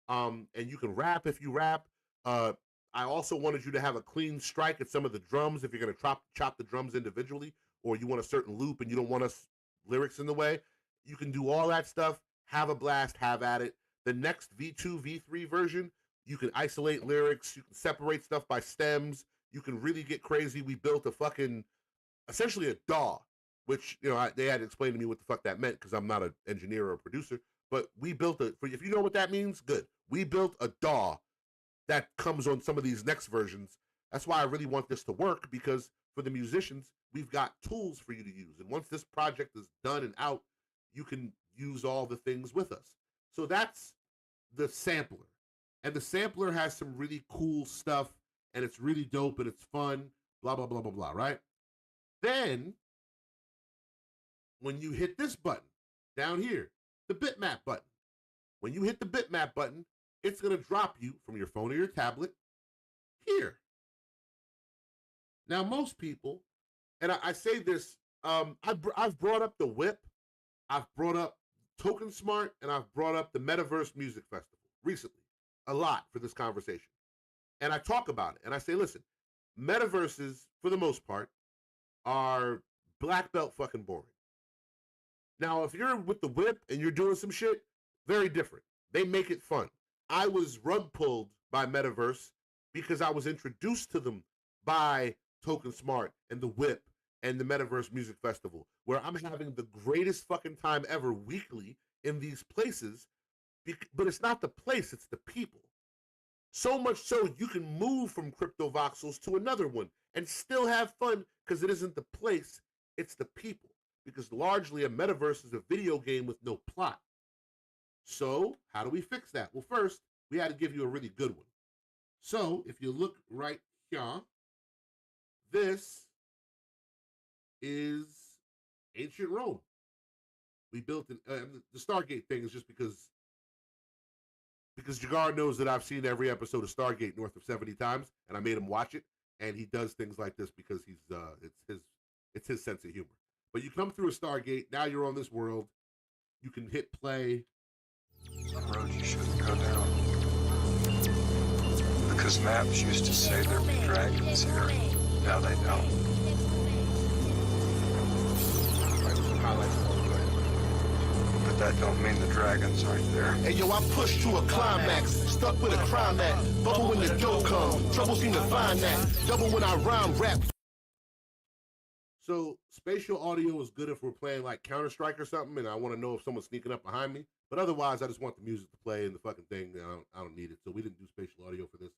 And you can rap if you rap. I also wanted you to have a clean strike at some of the drums if you're going to chop the drums individually, or you want a certain loop and you don't want us lyrics in the way. You can do all that stuff. Have a blast. Have at it. The next V2, V3 version, you can isolate lyrics. You can separate stuff by stems. You can really get crazy. We built a fucking, essentially a DAW, which, you know, they had to explain to me what the fuck that meant because I'm not an engineer or a producer. But we built if you know what that means, good. We built a DAW that comes on some of these next versions. That's why I really want this to work, because for the musicians, we've got tools for you to use. And once this project is done and out, you can use all the things with us. So that's the sampler. And the sampler has some really cool stuff, and it's really dope, and it's fun, blah, blah, blah, blah, blah, right? Then, when you hit this button down here, the bitmap button, when you hit the bitmap button, it's going to drop you from your phone or your tablet here. Now, most people, and I say this, I've brought up the WIP, I've brought up Token Smart, and I've brought up the Metaverse Music Festival recently, a lot for this conversation. And I talk about it, and I say, listen, Metaverses, for the most part, are black belt fucking boring. Now, if you're with the WIP and you're doing some shit, very different. They make it fun. I was rug pulled by Metaverse because I was introduced to them by Token Smart and the WIP and the Metaverse Music Festival, where I'm having the greatest fucking time ever weekly in these places. But it's not the place, it's the people. So much so you can move from Crypto Voxels to another one and still have fun, because it isn't the place, it's the people. Because largely a Metaverse is a video game with no plot. So how do we fix that? Well, first, we had to give you a really good one. So if you look right here, this is ancient Rome. We built the Stargate thing is just because Jagar knows that I've seen every episode of Stargate north of 70 times, and I made him watch it, and he does things like this because he's it's his sense of humor. But you come through a Stargate, now you're on this world, you can hit play. Some roads you shouldn't go down. Because maps used to say there'd be dragons here. Now they don't. But that don't mean the dragons aren't there. Hey yo, I pushed to a climax, stuck with a crime at. Bubble when the dough come, trouble seem to find that. Double when I rhyme rap. So spatial audio is good if we're playing like Counter-Strike or something, and I want to know if someone's sneaking up behind me. But otherwise, I just want the music to play and the fucking thing. I don't need it. So we didn't do spatial audio for this.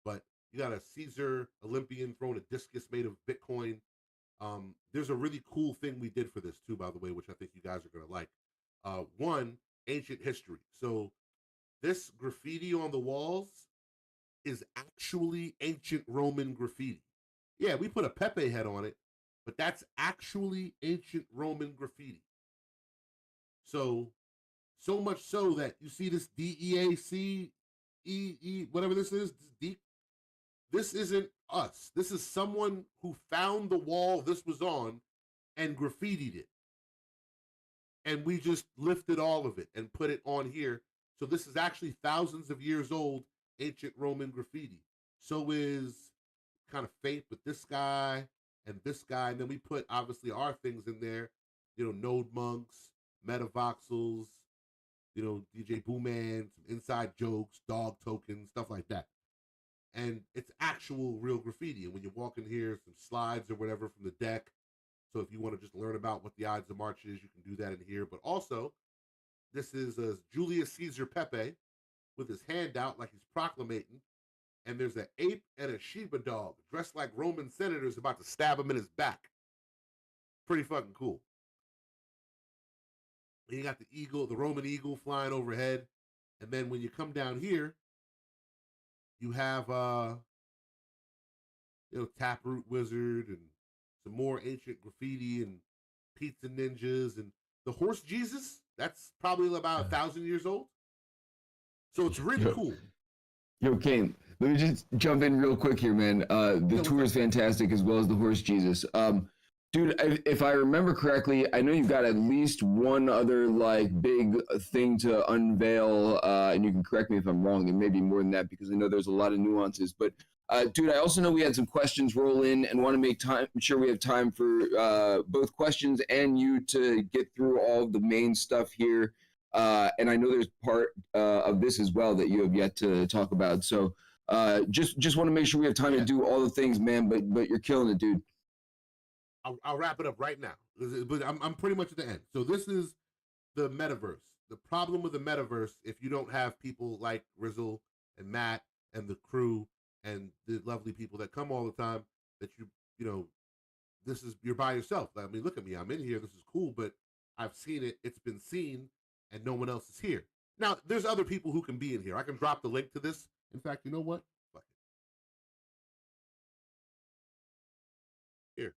But you got a Caesar Olympian throwing a discus made of Bitcoin. There's a really cool thing we did for this too, by the way, which I think you guys are going to like. One, ancient history. So this graffiti on the walls is actually ancient Roman graffiti. Yeah, we put a Pepe head on it, but that's actually ancient Roman graffiti. So much so that you see this DEAC, whatever this is, this isn't us. This is someone who found the wall this was on and graffitied it. And we just lifted all of it and put it on here. So this is actually thousands of years old ancient Roman graffiti. So is kind of fate with this guy and this guy. And then we put obviously our things in there, you know, Node Monks, Metavoxels, you know, DJ Booman, some inside jokes, dog tokens, stuff like that. And it's actual real graffiti. And when you walk in here, some slides or whatever from the deck. So if you want to just learn about what the Ides of March is, you can do that in here. But also, this is Julius Caesar Pepe with his hand out like he's proclamating. And there's an ape and a Sheba dog dressed like Roman senators about to stab him in his back. Pretty fucking cool. And you got the eagle, the Roman eagle flying overhead. And then when you come down here, you have you know, Taproot Wizard and some more ancient graffiti and pizza ninjas and the horse Jesus. That's probably about 1,000 years old. So it's really cool. Yo, Kane, let me just jump in real quick here, man. The tour is fantastic as well as the horse Jesus. Dude, if I remember correctly, I know you've got at least one other like big thing to unveil, and you can correct me if I'm wrong. There may be more than that because I know there's a lot of nuances. But dude, I also know we had some questions roll in and want to make sure we have time for both questions and you to get through all of the main stuff here. And I know there's part of this as well that you have yet to talk about. So just want to make sure we have time to do all the things, man. But you're killing it, dude. I'll wrap it up right now, but I'm pretty much at the end. So this is the metaverse. The problem with the metaverse, if you don't have people like Rizzle and Matt and the crew and the lovely people that come all the time, that you know, this is, you're by yourself. I mean, look at me, I'm in here. This is cool, but I've seen it. It's been seen, and no one else is here. Now, there's other people who can be in here. I can drop the link to this. In fact, you know what? Fuck it. Here.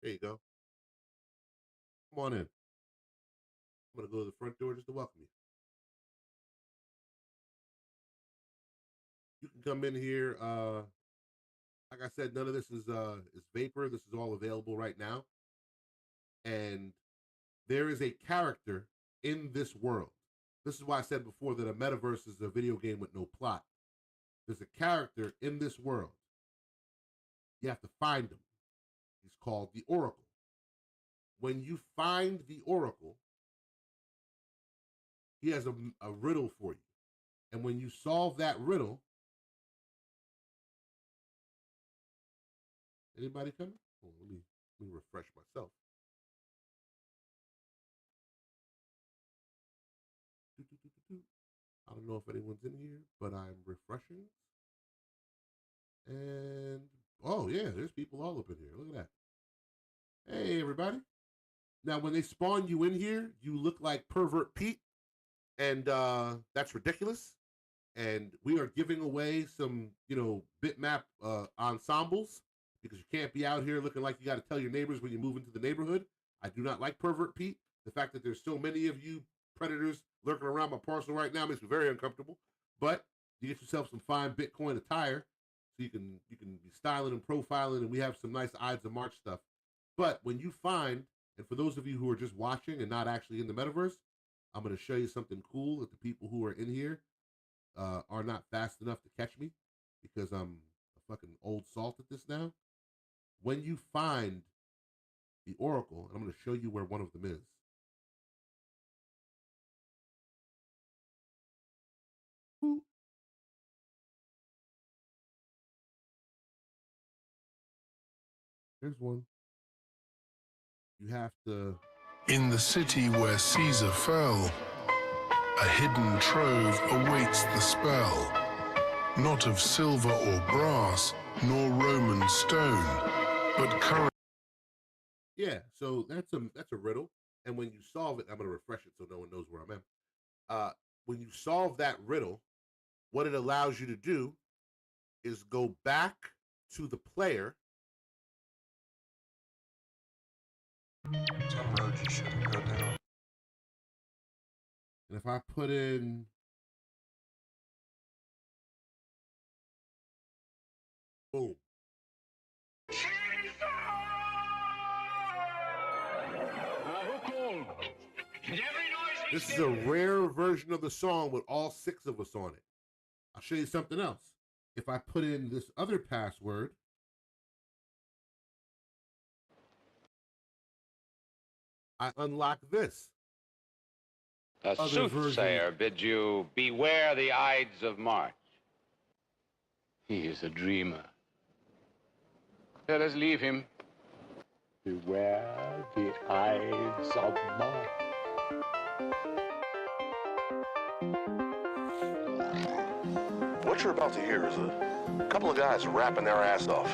There you go. Come on in. I'm going to go to the front door just to welcome you. You can come in here. Like I said, none of this is vapor. This is all available right now. And there is a character in this world. This is why I said before that a metaverse is a video game with no plot. There's a character in this world. You have to find him. He's called the Oracle. When you find the Oracle, he has a riddle for you. And when you solve that riddle, anybody coming? Oh, let me refresh myself. I don't know if anyone's in here, but I'm refreshing. And, oh yeah, there's people all up in here. Look at that. Hey, everybody. Now, when they spawn you in here, you look like Pervert Pete, and that's ridiculous. And we are giving away some, you know, bitmap ensembles because you can't be out here looking like you got to tell your neighbors when you move into the neighborhood. I do not like Pervert Pete. The fact that there's so many of you predators lurking around my parcel right now makes me very uncomfortable. But you get yourself some fine Bitcoin attire, so you can be styling and profiling, and we have some nice Ides of March stuff. But when you find, and for those of you who are just watching and not actually in the metaverse, I'm going to show you something cool that the people who are in here are not fast enough to catch me because I'm a fucking old salt at this now. When you find the Oracle, I'm going to show you where one of them is. Here's one. You have to... In the city where Caesar fell, a hidden trove awaits the spell, not of silver or brass, nor Roman stone, but current. Yeah, so that's a riddle, and when you solve it, I'm going to refresh it so no one knows where I'm at. When you solve that riddle, what it allows you to do is go back to the player. Some roads you shouldn't go down. And if I put in This is a rare version of the song with all 6 of us on it. I'll show you something else. If I put in this other password, I unlock this. A soothsayer bids you beware the Ides of March. He is a dreamer. Let us leave him. Beware the Ides of March. What you're about to hear is a couple of guys rapping their ass off.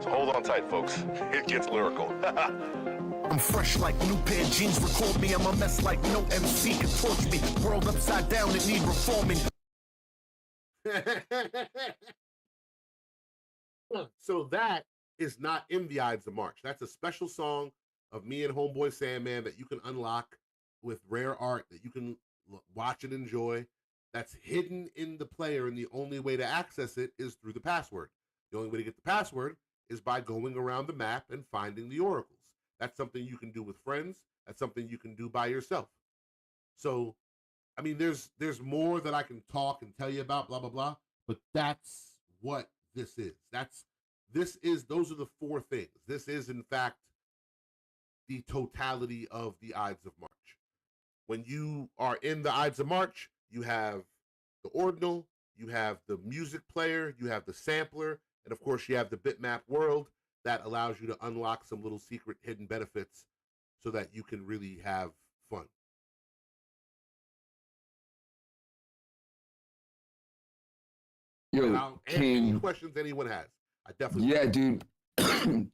So hold on tight, folks. It gets lyrical. I'm fresh like new pair of jeans. Record me, I'm a mess like no MC can torch me. World upside down, it need reforming. So that is not in the Ides of March. That's a special song of me and Homeboy Sandman that you can unlock with rare art that you can watch and enjoy. That's hidden in the player, and the only way to access it is through the password. The only way to get the password is by going around the map and finding the oracles. That's something you can do with friends. That's something you can do by yourself. So, I mean, there's more that I can talk and tell you about, blah, blah, blah, but that's what this is. Those are the 4 things. This is, in fact, the totality of the Ides of March. When you are in the Ides of March, you have the ordinal, you have the music player, you have the sampler, and of course you have the bitmap world that allows you to unlock some little secret hidden benefits so that you can really have fun. Yo, And I'll answer any questions anyone has. I definitely Yeah, dude.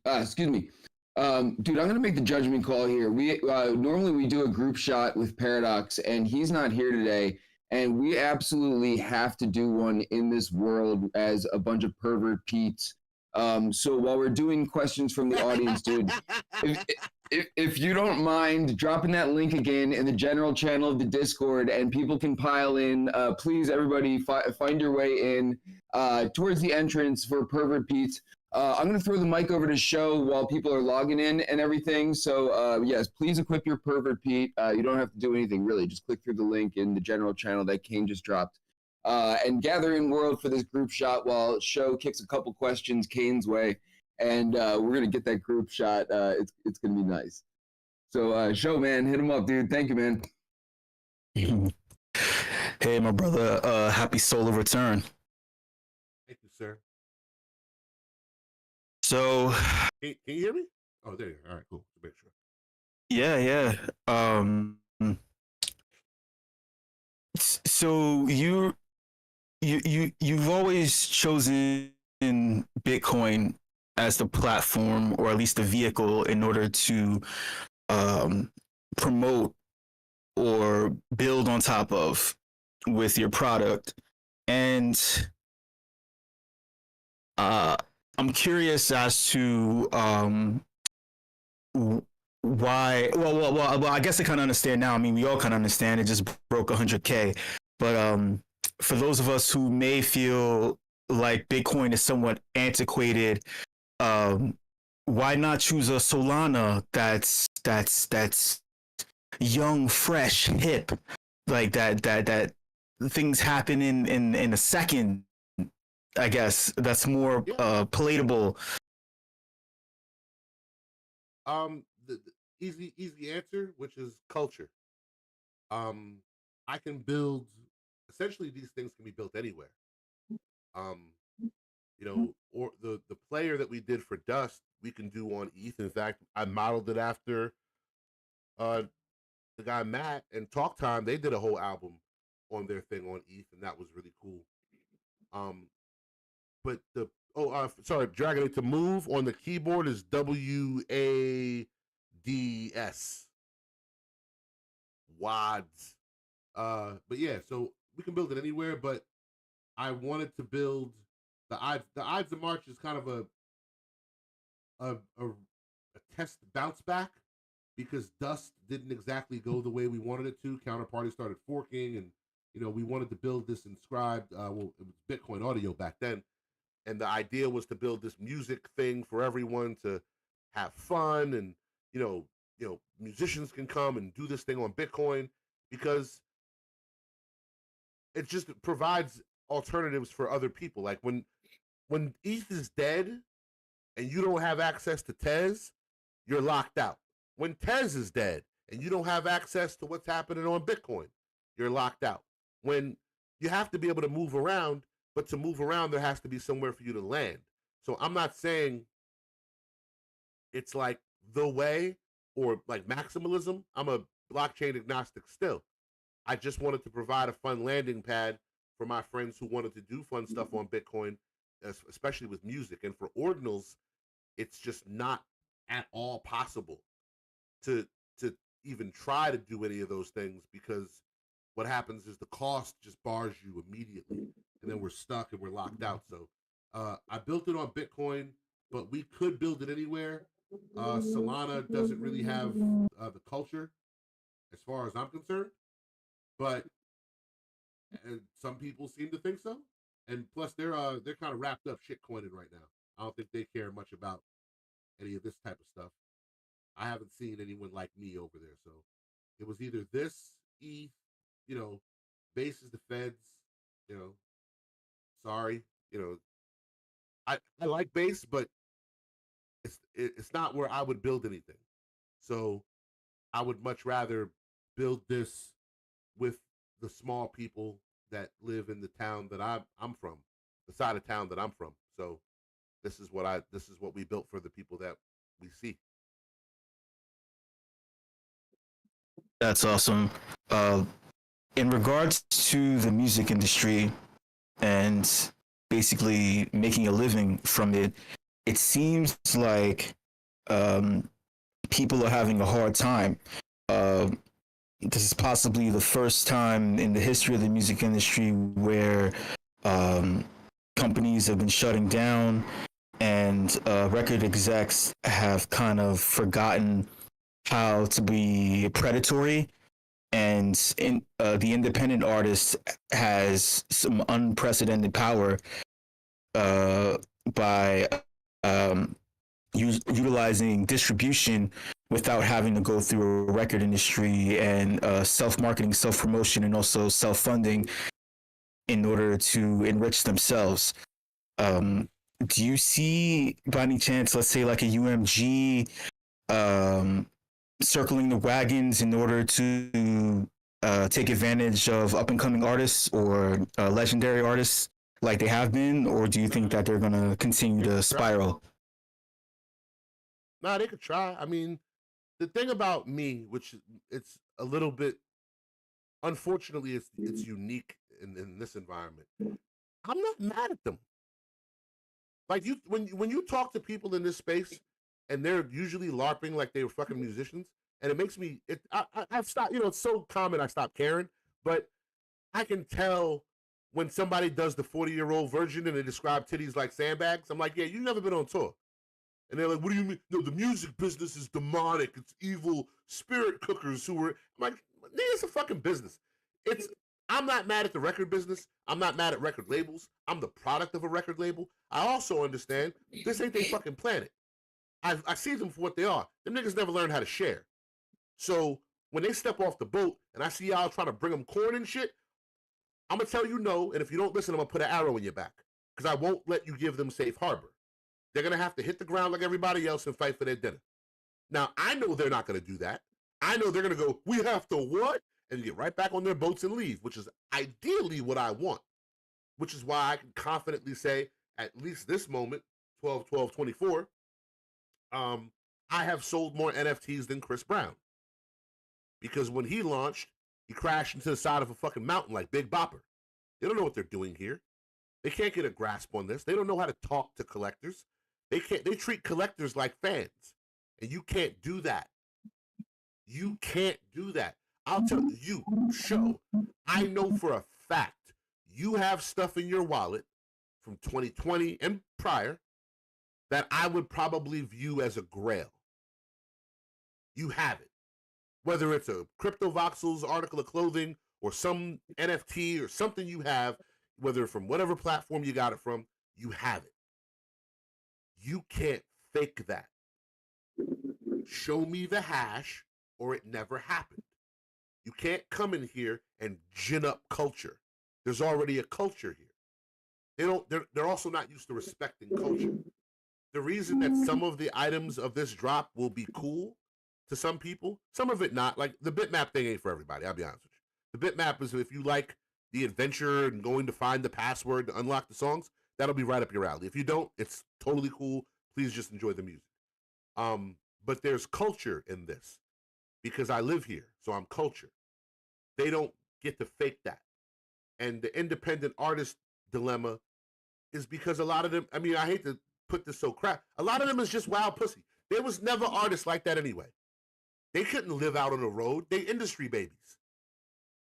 Excuse me. Dude, I'm gonna make the judgment call here. We normally we do a group shot with Paradox, and he's not here today. And we absolutely have to do one in this world as a bunch of pervert Pete's. So while we're doing questions from the audience, dude, if you don't mind dropping that link again in the general channel of the Discord, and people can pile in, please, everybody, find your way in towards the entrance for Pervert Pete's. I'm going to throw the mic over to Show while people are logging in and everything. So, yes, please equip your Pervert Pete. You don't have to do anything, really. Just click through the link in the general channel that Kane just dropped. And gather in world for this group shot while Show kicks a couple questions Kane's way. And we're going to get that group shot. It's going to be nice. So, Show, man, hit him up, dude. Thank you, man. Hey, my brother. Happy solar return. Thank you, sir. So, can you hear me? Oh, there you are. All right, cool. Make sure. Yeah. So you've always chosen Bitcoin as the platform, or at least the vehicle, in order to promote or build on top of with your product. And I'm curious as to why. Well, I guess I kind of understand now. I mean, we all kind of understand. It just broke 100K. But for those of us who may feel like Bitcoin is somewhat antiquated, why not choose a Solana that's young, fresh, hip, like that things happen in a second? I guess that's more palatable. The easy answer, which is culture. I can build. Essentially, these things can be built anywhere. Or the player that we did for Dust, we can do on ETH. In fact, I modeled it after the guy Matt and Talk Time. They did a whole album on their thing on ETH, and that was really cool. But sorry, Dragon, to move on the keyboard is WADS. WADS. But yeah, so we can build it anywhere, but I wanted to build the Ides of March is kind of a test bounce back, because Dust didn't exactly go the way we wanted it to. Counterparty started forking, and we wanted to build this inscribed. It was Bitcoin audio back then. And the idea was to build this music thing for everyone to have fun, and musicians can come and do this thing on Bitcoin, because it just provides alternatives for other people. Like when ETH is dead and you don't have access to Tez, you're locked out. When Tez is dead and you don't have access to what's happening on Bitcoin, you're locked out. When you have to be able to move around, but to move around, there has to be somewhere for you to land. So I'm not saying it's like the way or like maximalism. I'm a blockchain agnostic still. I just wanted to provide a fun landing pad for my friends who wanted to do fun stuff on Bitcoin, especially with music. And for ordinals, it's just not at all possible to even try to do any of those things, because what happens is the cost just bars you immediately, and then we're stuck and we're locked out. So I built it on Bitcoin, but we could build it anywhere. Solana doesn't really have the culture as far as I'm concerned, but some people seem to think so. And plus, they're kind of wrapped up shitcoining right now. I don't think they care much about any of this type of stuff. I haven't seen anyone like me over there. So it was either this, ETH, Base is the feds, sorry, I like Base, but it's not where I would build anything. So I would much rather build this with the small people that live in the town that I'm from, the side of town that I'm from. So this is what we built for the people that we see. That's awesome. In regards to the music industry and basically making a living from it, it seems like people are having a hard time. This is possibly the first time in the history of the music industry where companies have been shutting down, and record execs have kind of forgotten how to be predatory, and the independent artist has some unprecedented power by utilizing distribution without having to go through a record industry, and self-marketing, self-promotion, and also self-funding in order to enrich themselves. Do you see, by any chance, let's say like a UMG circling the wagons in order to take advantage of up-and-coming artists or legendary artists like they have been, or do you think that they're going to continue to spiral? Nah, they could try. I mean, the thing about me, which it's a little bit, unfortunately, it's unique in this environment. I'm not mad at them. Like when you talk to people in this space, and they're usually LARPing like they were fucking musicians, and it makes me I've stopped. It's so common I stopped caring, but I can tell when somebody does the 40-year-old version and they describe titties like sandbags. I'm like, yeah, you've never been on tour. And they're like, what do you mean? No, the music business is demonic. It's evil spirit cookers who were. I'm like, nigga, it's a fucking business. I'm not mad at the record business. I'm not mad at record labels. I'm the product of a record label. I also understand this ain't their fucking planet. I see them for what they are. Them niggas never learned how to share. So when they step off the boat and I see y'all trying to bring them corn and shit, I'm going to tell you no. And if you don't listen, I'm going to put an arrow in your back, because I won't let you give them safe harbor. They're going to have to hit the ground like everybody else and fight for their dinner. Now, I know they're not going to do that. I know they're going to go, we have to what? And get right back on their boats and leave, which is ideally what I want, which is why I can confidently say, at least this moment, 12/12/24, I have sold more NFTs than Chris Brown. Because when he launched, he crashed into the side of a fucking mountain like Big Bopper. They don't know what they're doing here. They can't get a grasp on this. They don't know how to talk to collectors. They treat collectors like fans. And you can't do that. You can't do that. I'll tell you, show. I know for a fact you have stuff in your wallet from 2020 and prior that I would probably view as a grail. You have it. Whether it's a CryptoVoxels article of clothing or some NFT or something you have, whether from whatever platform you got it from, you have it. You can't fake that. Show me the hash or it never happened. You can't come in here and gin up culture. There's already a culture here. They're also not used to respecting culture. The reason that some of the items of this drop will be cool to some people, some of it not. Like the bitmap thing ain't for everybody, I'll be honest with you. The bitmap is if you like the adventure and going to find the password to unlock the songs, that'll be right up your alley. If you don't, it's totally cool. Please just enjoy the music. But there's culture in this because I live here, so I'm culture. They don't get to fake that. And the independent artist dilemma is because a lot of them, I mean, I hate to put this so crap, a lot of them is just wild pussy. There was never artists like that anyway. They couldn't live out on the road. They industry babies.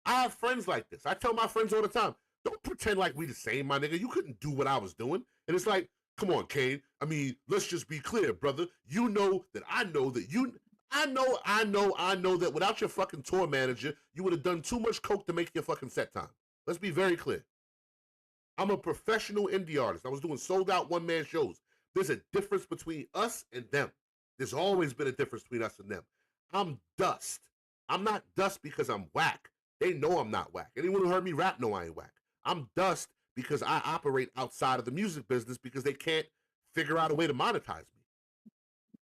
I have friends like this. I tell my friends all the time, don't pretend like we the same, my nigga. You couldn't do what I was doing. And it's like, come on, Kane. I mean, let's just be clear, brother. You know that I know that you, I know that without your fucking tour manager, you would have done too much coke to make your fucking set time. Let's be very clear. I'm a professional indie artist. I was doing sold out one-man shows. There's a difference between us and them. There's always been a difference between us and them. I'm dust. I'm not dust because I'm whack. They know I'm not whack. Anyone who heard me rap know I ain't whack. I'm dust because I operate outside of the music business because they can't figure out a way to monetize me.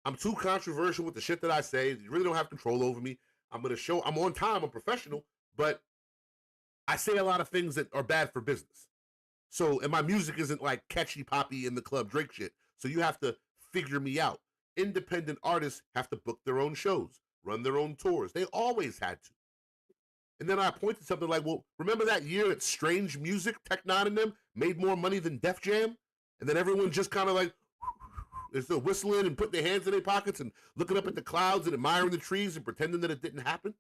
I'm too controversial with the shit that I say. You really don't have control over me. I'm going to show, I'm on time, I'm professional, but I say a lot of things that are bad for business. So, and my music isn't like catchy poppy in the club Drake shit. So you have to figure me out. Independent artists have to book their own shows, run their own tours. They always had to. And then I pointed something like, well, remember that year at Strange Music, Tech Nine and them made more money than Def Jam? And then everyone just kind of like, they're still whistling and putting their hands in their pockets and looking up at the clouds and admiring the trees and pretending that it didn't happen.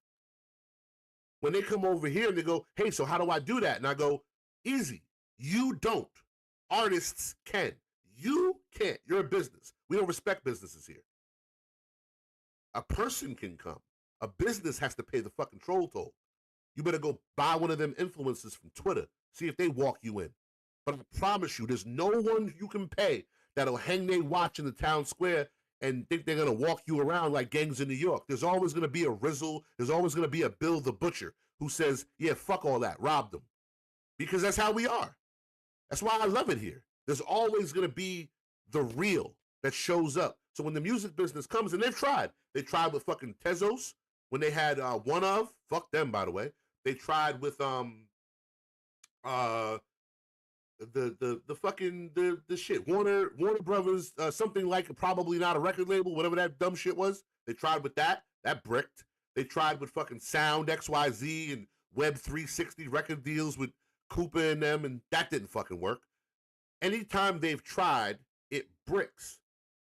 When they come over here and they go, hey, so how do I do that? And I go, easy. You don't. Artists can. You can't. You're a business. We don't respect businesses here. A person can come. A business has to pay the fucking troll toll. You better go buy one of them influencers from Twitter. See if they walk you in. But I promise you, there's no one you can pay that'll hang their watch in the town square and think they're going to walk you around like gangs in New York. There's always going to be a Rizzle. There's always going to be a Bill the Butcher who says, yeah, fuck all that. Rob them. Because that's how we are. That's why I love it here. There's always going to be the real that shows up. So when the music business comes, and they've tried. They tried with fucking Tezos when they had One Of. Fuck them, by the way. They tried with the shit Warner Brothers, something like Probably Not a Record Label, whatever that dumb shit was. They tried with that bricked. They tried with fucking Sound XYZ and Web 360 record deals with Cooper and them, and that didn't fucking work. Anytime they've tried, it bricks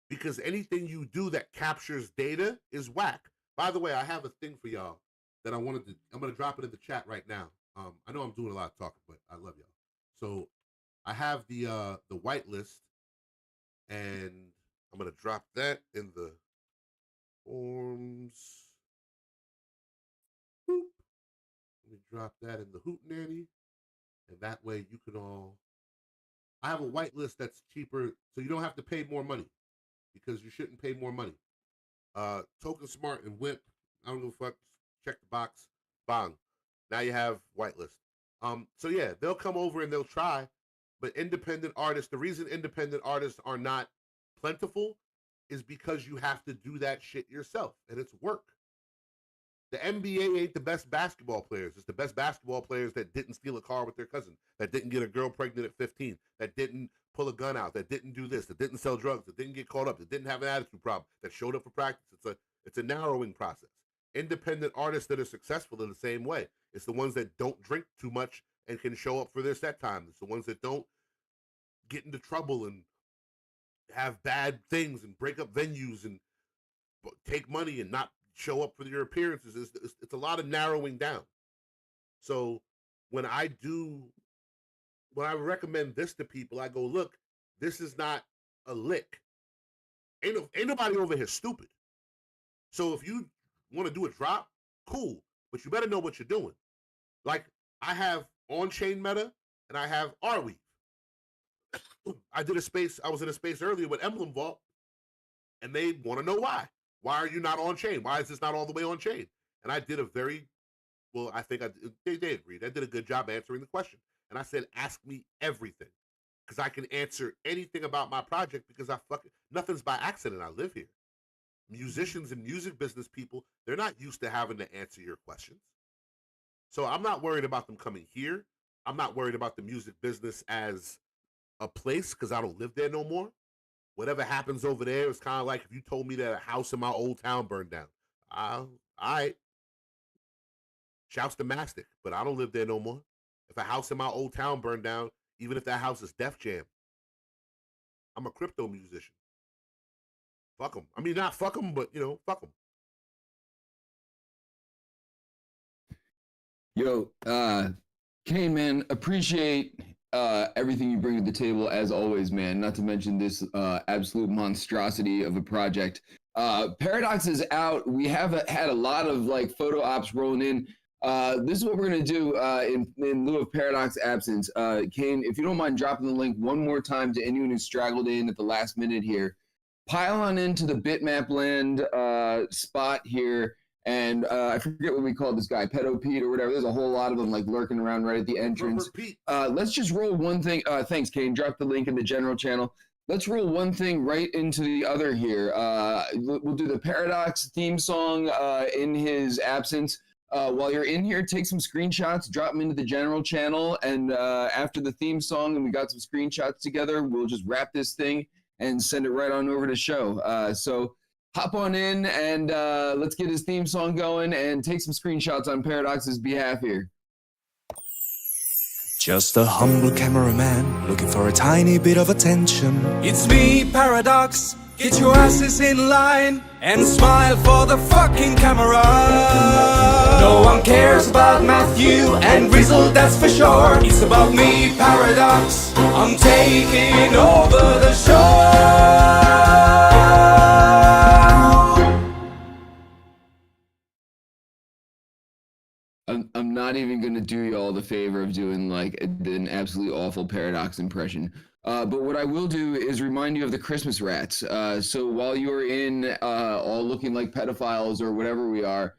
because anything you do that captures data is whack. By the way, I have a thing for y'all that I'm going to drop it in the chat right now. I know I'm doing a lot of talking, but I love y'all. So I have the white list, and I'm going to drop that in the forms. Boop. Let me drop that in the Hootenanny, and that way you can all. I have a white list that's cheaper, so you don't have to pay more money because you shouldn't pay more money. Token Smart and WIP, I don't give a fuck. Check the box, bang. Now you have whitelist. So yeah, they'll come over and they'll try, but independent artists, the reason independent artists are not plentiful is because you have to do that shit yourself, and it's work. The NBA ain't the best basketball players. It's the best basketball players that didn't steal a car with their cousin, that didn't get a girl pregnant at 15, that didn't pull a gun out, that didn't do this, that didn't sell drugs, that didn't get caught up, that didn't have an attitude problem, that showed up for practice. It's a narrowing process. Independent artists that are successful in the same way. It's the ones that don't drink too much and can show up for their set time. It's the ones that don't get into trouble and have bad things and break up venues and take money and not show up for your appearances. It's a lot of narrowing down. So when I recommend this to people, I go, look, this is not a lick. Ain't nobody over here stupid. So if you want to do a drop, cool, but you better know what you're doing. Like I have on-chain meta and I have Arweave. I was in a space earlier with Emblem Vault, and they want to know why. Why are you not on chain? Why is this not all the way on chain? And I did a very well, I think they agreed. I did a good job answering the question. And I said, ask me everything. Because I can answer anything about my project because nothing's by accident. I live here. Musicians and music business people, they're not used to having to answer your questions. So I'm not worried about them coming here. I'm not worried about the music business as a place because I don't live there no more. Whatever happens over there is kind of like if you told me that a house in my old town burned down. All right. Shouts to Mastic, but I don't live there no more. If a house in my old town burned down, even if that house is Def Jam, I'm a crypto musician. Fuck them. I mean, not fuck them, but, fuck them. Yo, Kane, man, appreciate everything you bring to the table as always, man. Not to mention this absolute monstrosity of a project. Paradox is out. We have had a lot of like photo ops rolling in. This is what we're gonna do in lieu of Paradox absence. Kane, if you don't mind dropping the link one more time to anyone who straggled in at the last minute here, pile on into the Bitmap Land spot here. And I forget what we call this guy, Pedo Pete or whatever. There's a whole lot of them like lurking around right at the entrance. Let's just roll one thing. Thanks, Kane. Drop the link in the general channel. Let's roll one thing right into the other here. We'll do the Paradox theme song in his absence. While you're in here, take some screenshots, drop them into the general channel. And after the theme song and we got some screenshots together, we'll just wrap this thing and send it right on over to show. So hop on in and let's get his theme song going and take some screenshots on Paradox's behalf here. Just a humble cameraman looking for a tiny bit of attention. It's me, Paradox. Get your asses in line and smile for the fucking camera. No one cares about Matthew and Rizzle, that's for sure. It's about me, Paradox. I'm taking over the show. I'm not even going to do y'all the favor of doing like an absolutely awful Paradox impression. But what I will do is remind you of the Christmas rats. So while you're in all looking like pedophiles or whatever we are,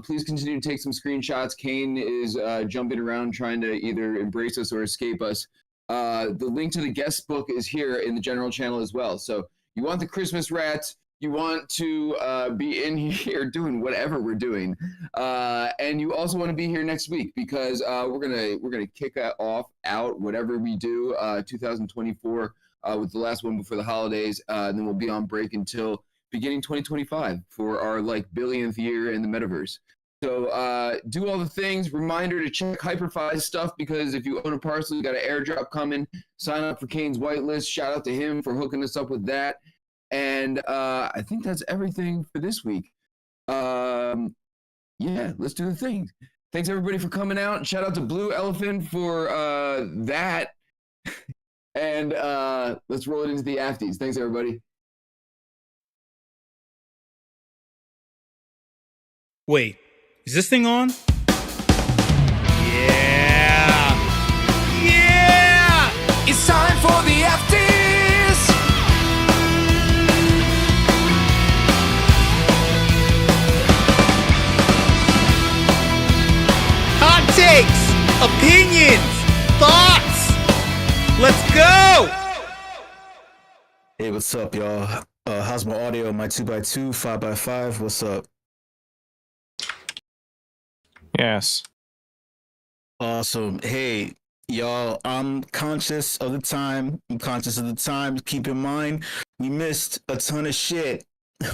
please continue to take some screenshots. Kane is jumping around trying to either embrace us or escape us. The link to the guest book is here in the general channel as well. So you want the Christmas rats, you want to be in here doing whatever we're doing, and you also want to be here next week because we're gonna kick off whatever we do 2024 with the last one before the holidays, and then we'll be on break until beginning 2025 for our like billionth year in the metaverse. So do all the things. Reminder to check Hyperfi's stuff because if you own a parcel, you got an airdrop coming. Sign up for Kane's whitelist. Shout out to him for hooking us up with that. And I think that's everything for this week. Yeah, let's do the thing. Thanks everybody for coming out. Shout out to Bleu Elephante for that. And let's roll it into the afties. Thanks everybody. Wait, is this thing on? Yeah! Yeah! It's time for the afties. Hot takes, opinions, thoughts. Let's go! Hey, what's up, y'all? How's my audio? My 2x2, 5x5. What's up? Yes. Awesome. Hey, y'all, I'm conscious of the time. Keep in mind, we missed a ton of shit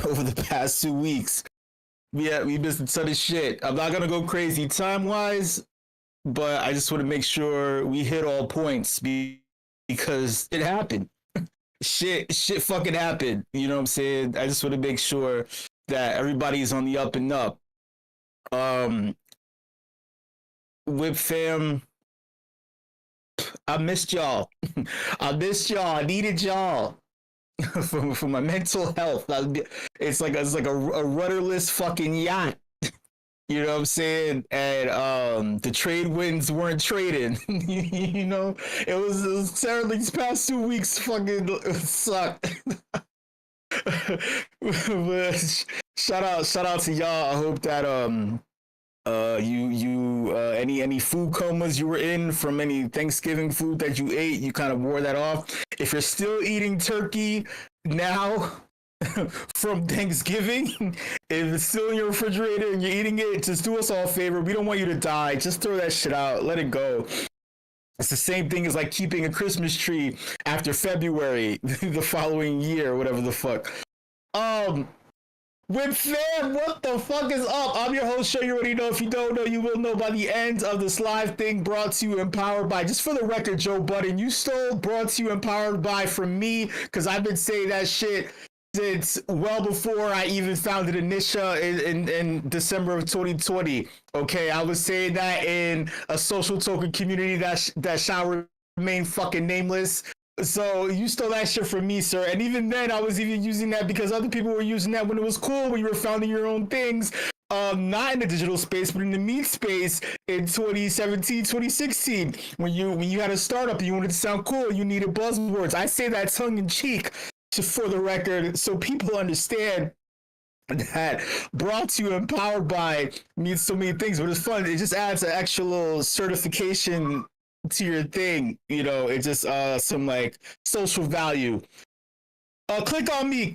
over the past 2 weeks. Yeah, we missed a ton of shit. I'm not going to go crazy time-wise, but I just want to make sure we hit all points because it happened. Shit fucking happened. You know what I'm saying? I just want to make sure that everybody's on the up and up. WIP fam, I missed y'all. I needed y'all for my mental health. It's like a rudderless fucking yacht. You know what I'm saying? And the trade winds weren't trading. You know, it was terrible. These past 2 weeks fucking sucked. But shout out to y'all. I hope that Any food comas you were in from any Thanksgiving food that you ate, you kind of wore that off. If you're still eating turkey now from Thanksgiving, if it's still in your refrigerator and you're eating it, just do us all a favor. We don't want you to die. Just throw that shit out. Let it go. It's the same thing as like keeping a Christmas tree after February the following year, whatever the fuck. WIP fam, what the fuck is up? I'm your host, Shay. You already know. If you don't know, you will know by the end of this live thing. Brought to you, empowered by, just for the record, Joe Budden, you stole brought to you, empowered by from me, because I've been saying that shit since well before I even founded Anisha in December of 2020. Okay, I was saying that in a social token community that shall remain fucking nameless. So you stole that shit from me, sir. And even then, I was even using that because other people were using that when it was cool, when you were founding your own things. Not in the digital space, but in the meat space in 2017, 2016, when you had a startup and you wanted to sound cool, you needed buzzwords. I say that tongue in cheek, for the record, so people understand that brought to you, empowered by, means so many things, but it's fun. It just adds an extra little certification to your thing, you know. It's just some like social value. Click on me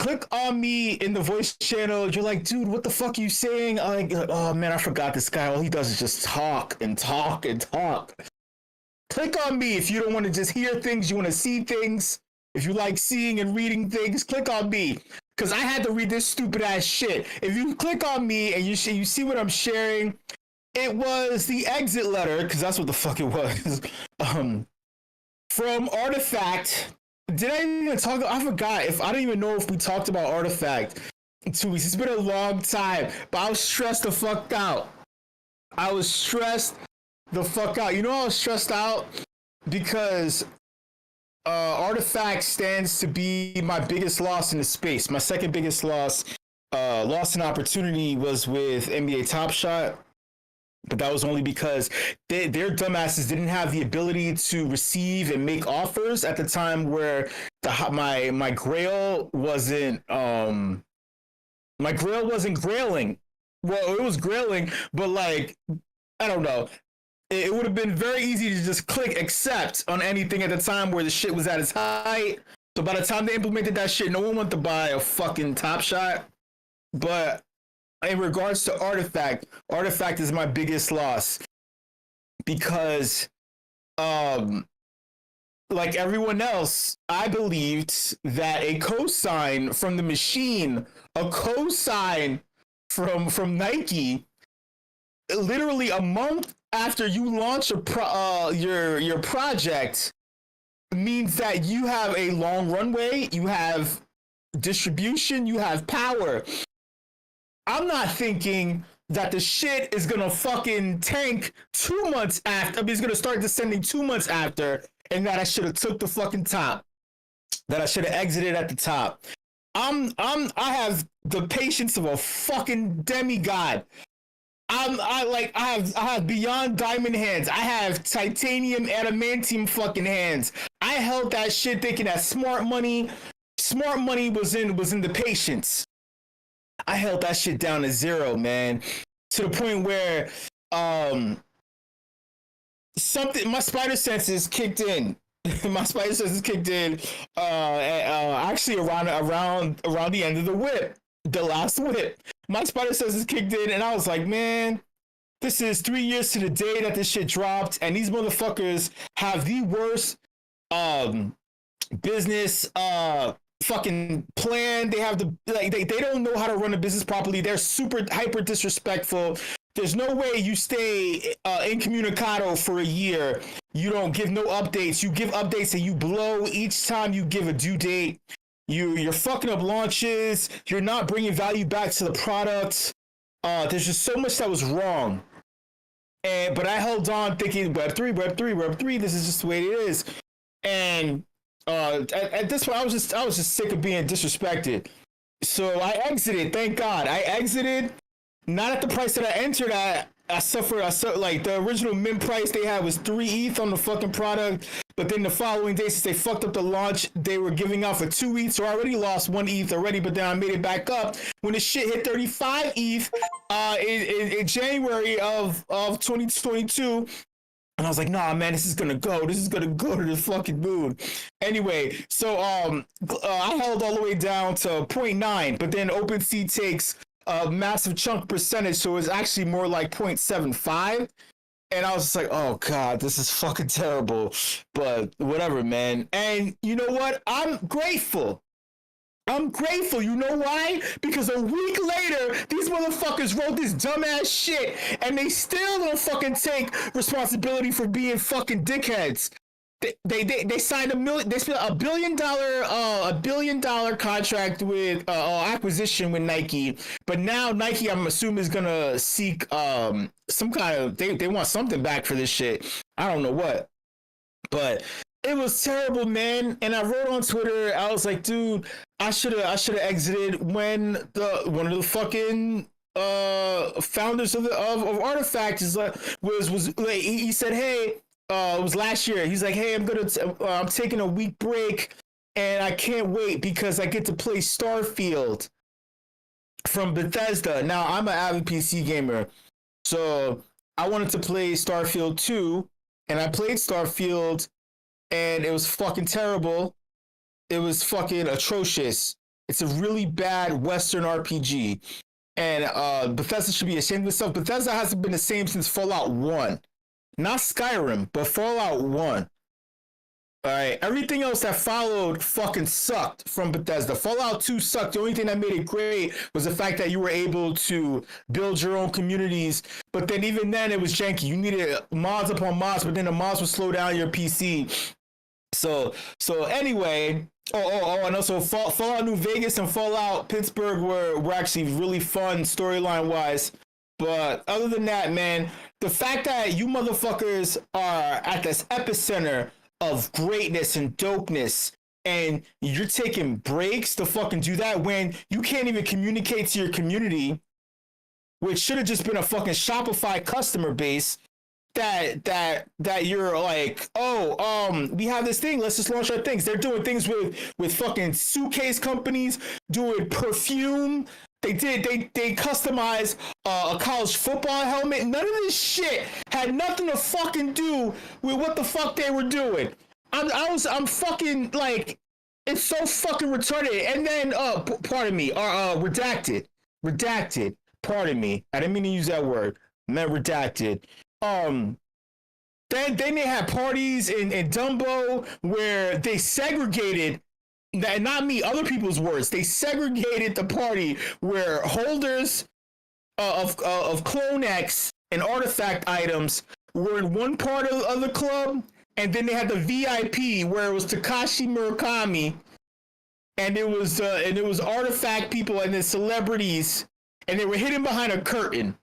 in the voice channel. You're like, dude, what the fuck are you saying? Like, oh man, I forgot this guy. All he does is just talk and talk and talk. Click on me if you don't want to just hear things, you want to see things. If you like seeing and reading things, click on me, because I had to read this stupid ass shit. If you click on me and you see what I'm sharing, it was the exit letter, because that's what the fuck it was, from Artifact. Did I even talk? I forgot. I don't even know if we talked about Artifact in 2 weeks. It's been a long time, but I was stressed the fuck out. You know, I was stressed out because Artifact stands to be my biggest loss in the space. My second biggest loss in opportunity was with NBA Top Shot. But that was only because their dumbasses didn't have the ability to receive and make offers at the time where my grail wasn't grailing. Well, it was grailing, but like, I don't know. It would have been very easy to just click accept on anything at the time where the shit was at its height. So by the time they implemented that shit, no one wanted to buy a fucking Top Shot. But in regards to Artifact is my biggest loss because, like everyone else, I believed that a cosign from the machine, a cosign from Nike, literally a month after you launch your project, means that you have a long runway, you have distribution, you have power. I'm not thinking that the shit is gonna fucking tank 2 months after. I mean, it's gonna start descending 2 months after, and that I should have took the fucking top. That I should have exited at the top. I have the patience of a fucking demigod. I have beyond diamond hands. I have titanium adamantium fucking hands. I held that shit thinking that smart money was in the patience. I held that shit down to zero, man, to the point where my spider senses kicked in. Actually around the end of the WIP, the last WIP. My spider senses kicked in, and I was like, man, this is 3 years to the day that this shit dropped, and these motherfuckers have the worst business fucking plan. They have they don't know how to run a business properly. They're super hyper disrespectful. There's no way you stay incommunicado for a year. You don't give no updates. You give updates and you blow each time you give a due date. You're fucking up launches. You're not bringing value back to the product. There's just so much that was wrong. But I held on thinking Web3. This is just the way it is. And at this point, I was just sick of being disrespected. So I exited. Thank God, I exited. Not at the price that I entered at. I suffered like the original mint price they had was 3 ETH on the fucking product. But then the following day, since they fucked up the launch, they were giving out for 2 ETH. So I already lost 1 ETH already. But then I made it back up when the shit hit 35 ETH. in January of 2022. And I was like, nah, man, this is gonna go to the fucking moon. Anyway, so I held all the way down to 0.9, but then OpenSea takes a massive chunk percentage, so it was actually more like 0.75. And I was just like, oh god, this is fucking terrible. But whatever, man. And you know what? I'm grateful. You know why? Because a week later, these motherfuckers wrote this dumbass shit, and they still don't fucking take responsibility for being fucking dickheads. They signed they spent $1 billion contract with acquisition with Nike, but now Nike, I'm assuming, is gonna seek some kind of they want something back for this shit. I don't know what, but it was terrible, man. And I wrote on Twitter, I was like, dude, I should have exited when one of the fucking founders of Artifact was like, he said, hey, it was last year. He's like, hey, I'm taking a week break, and I can't wait because I get to play Starfield from Bethesda. Now I'm an avid PC gamer, so I wanted to play Starfield 2, and I played Starfield. And it was fucking terrible. It was fucking atrocious. It's a really bad Western RPG. And Bethesda should be ashamed of itself. Bethesda hasn't been the same since Fallout 1. Not Skyrim, but Fallout 1. Alright, everything else that followed fucking sucked from Bethesda. Fallout 2 sucked. The only thing that made it great was the fact that you were able to build your own communities. But then even then it was janky. You needed mods upon mods, but then the mods would slow down your PC. So anyway, and also Fallout New Vegas and Fallout Pittsburgh were actually really fun storyline wise. But other than that, man, the fact that you motherfuckers are at this epicenter of greatness and dopeness, and you're taking breaks to fucking do that when you can't even communicate to your community, which should have just been a fucking Shopify customer base, that you're like, we have this thing, let's just launch our things. They're doing things with fucking suitcase companies, doing perfume. They customized a college football helmet. None of this shit had nothing to fucking do with what the fuck they were doing. I'm fucking like, it's so fucking retarded. And then pardon me, redacted. Pardon me, I didn't mean to use that word. I meant redacted. Then they had parties in Dumbo where they segregated. Not me, other people's words. They segregated the party where holders of Clone-X and Artifact items were in one part of the club, and then they had the VIP where it was Takashi Murakami, and it was Artifact people and then celebrities, and they were hidden behind a curtain.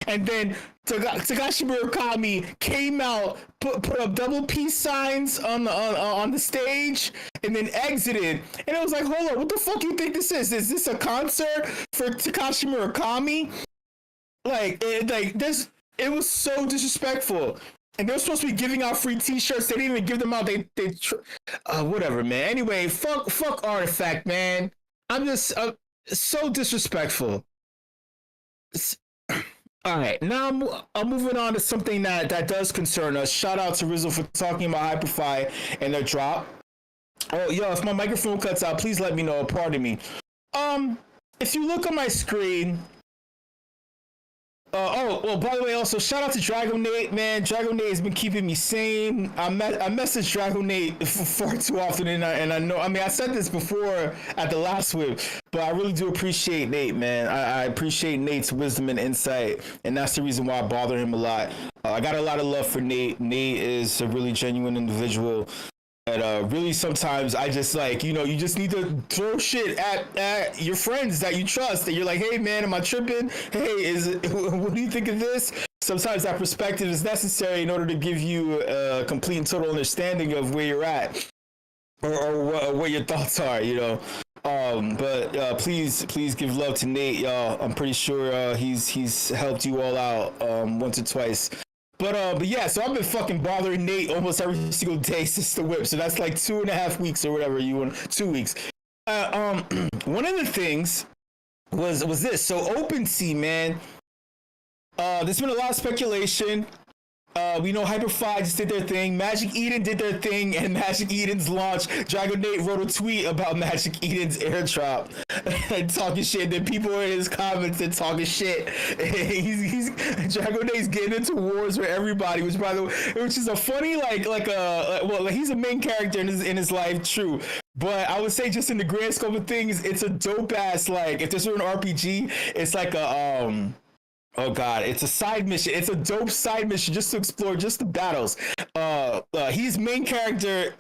And then Takashi Murakami came out, put up double peace signs on the stage, and then exited. And it was like, hold on, what the fuck you think this is? Is this a concert for Takashi Murakami? It was so disrespectful. And they were supposed to be giving out free T-shirts. They didn't even give them out. Whatever, man. Anyway, fuck Artifact, man. I'm just so disrespectful. All right, now I'm moving on to something that does concern us. Shout out to Rizzo for talking about Hyperfy and their drop. Oh, yo, if my microphone cuts out, please let me know. Pardon me. If you look on my screen. By the way, also shout out to Dragon Nate, man. Dragon Nate has been keeping me sane. I message Dragon Nate far too often, and I know. I mean, I said this before at the last WIP, but I really do appreciate Nate, man. I appreciate Nate's wisdom and insight, and that's the reason why I bother him a lot. I got a lot of love for Nate. Nate is a really genuine individual. And really, sometimes I just you just need to throw shit at your friends that you trust. That you're like, hey man, am I tripping? Hey, what do you think of this? Sometimes that perspective is necessary in order to give you a complete and total understanding of where you're at or what your thoughts are. But please give love to Nate, y'all. I'm pretty sure he's helped you all out once or twice. But yeah, so I've been fucking bothering Nate almost every single day since the WIP. So that's like 2.5 weeks or whatever 2 weeks. One of the things was this. So OpenSea, man, There's been a lot of speculation. We know Hyperfly just did their thing. Magic Eden did their thing, and Magic Eden's launch. Dragon Nate wrote a tweet about Magic Eden's airdrop and talking shit. Then people in his comments and talking shit. He's Dragon Nate's getting into wars with everybody, which is a funny he's a main character in his life, true. But I would say just in the grand scope of things, it's a dope ass if this were an RPG, it's like a oh god, it's a side mission. It's a dope side mission just to explore just the battles. He's main character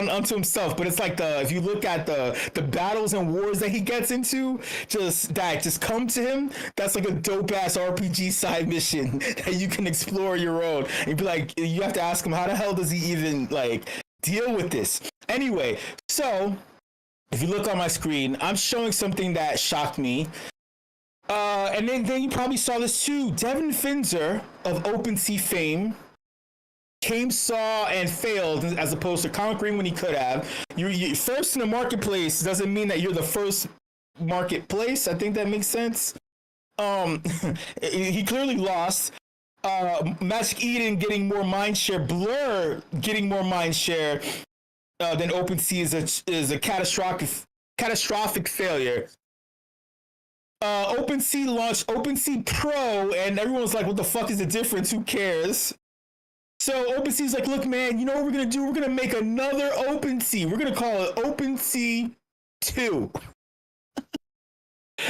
unto himself, but it's like if you look at the battles and wars that he gets into, just come to him. That's like a dope ass RPG side mission that you can explore your own. And you'd be like, you have to ask him, how the hell does he even deal with this? Anyway, so if you look on my screen, I'm showing something that shocked me. And then you probably saw this too. Devin Finzer of OpenSea fame came, saw, and failed as opposed to conquering when he could have. You first in the marketplace doesn't mean that you're the first marketplace. I think that makes sense. He clearly lost. Magic Eden getting more mindshare, Blur getting more mindshare than OpenSea is a catastrophic failure. OpenSea launched OpenSea Pro, and everyone was like, what the fuck is the difference? Who cares? So OpenSea's like, look, man, you know what we're going to do? We're going to make another OpenSea. We're going to call it OpenSea 2.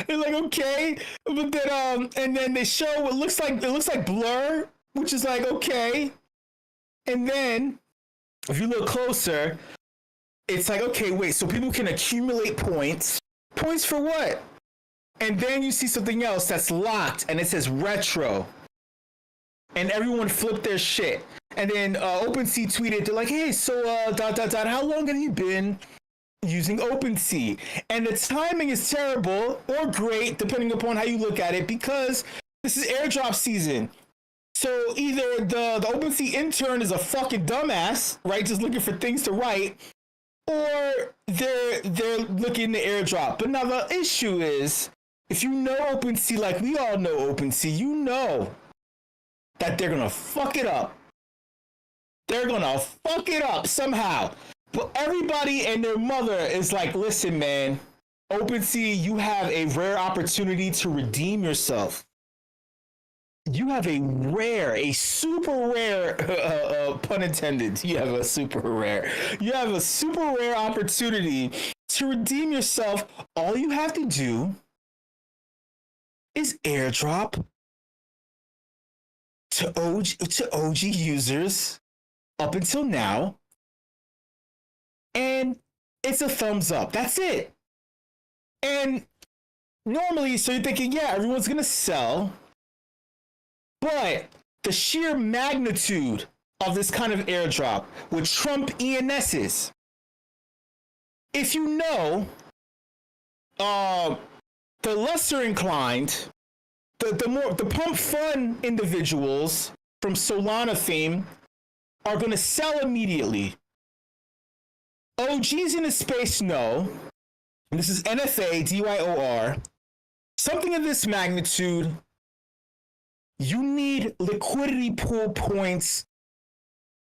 They're like, okay. But then, and then they show what looks like Blur, which is like, okay. And then, if you look closer, it's like, okay, wait, so people can accumulate points. Points for what? And then you see something else that's locked, and it says retro. And everyone flipped their shit. And then OpenSea tweeted, they're like, hey, so how long have you been using OpenSea? And the timing is terrible or great, depending upon how you look at it, because this is airdrop season. So either the OpenSea intern is a fucking dumbass, right, just looking for things to write, or they're looking to airdrop. But now the issue is, if you know OpenSea like we all know OpenSea, you know that they're gonna fuck it up. They're gonna fuck it up somehow. But everybody and their mother is like, listen, man, OpenSea, you have a rare opportunity to redeem yourself. You have a super rare, pun intended, you have a super rare opportunity to redeem yourself. All you have to do is airdrop to OG users up until now, and it's a thumbs up. That's it. And normally, so you're thinking, yeah, everyone's gonna sell, but the sheer magnitude of this kind of airdrop would trump ENS's. If you know, the lesser inclined, the pump fun individuals from Solana fame are going to sell immediately. OGs in the space know, and this is NFA DYOR, something of this magnitude, you need liquidity pool points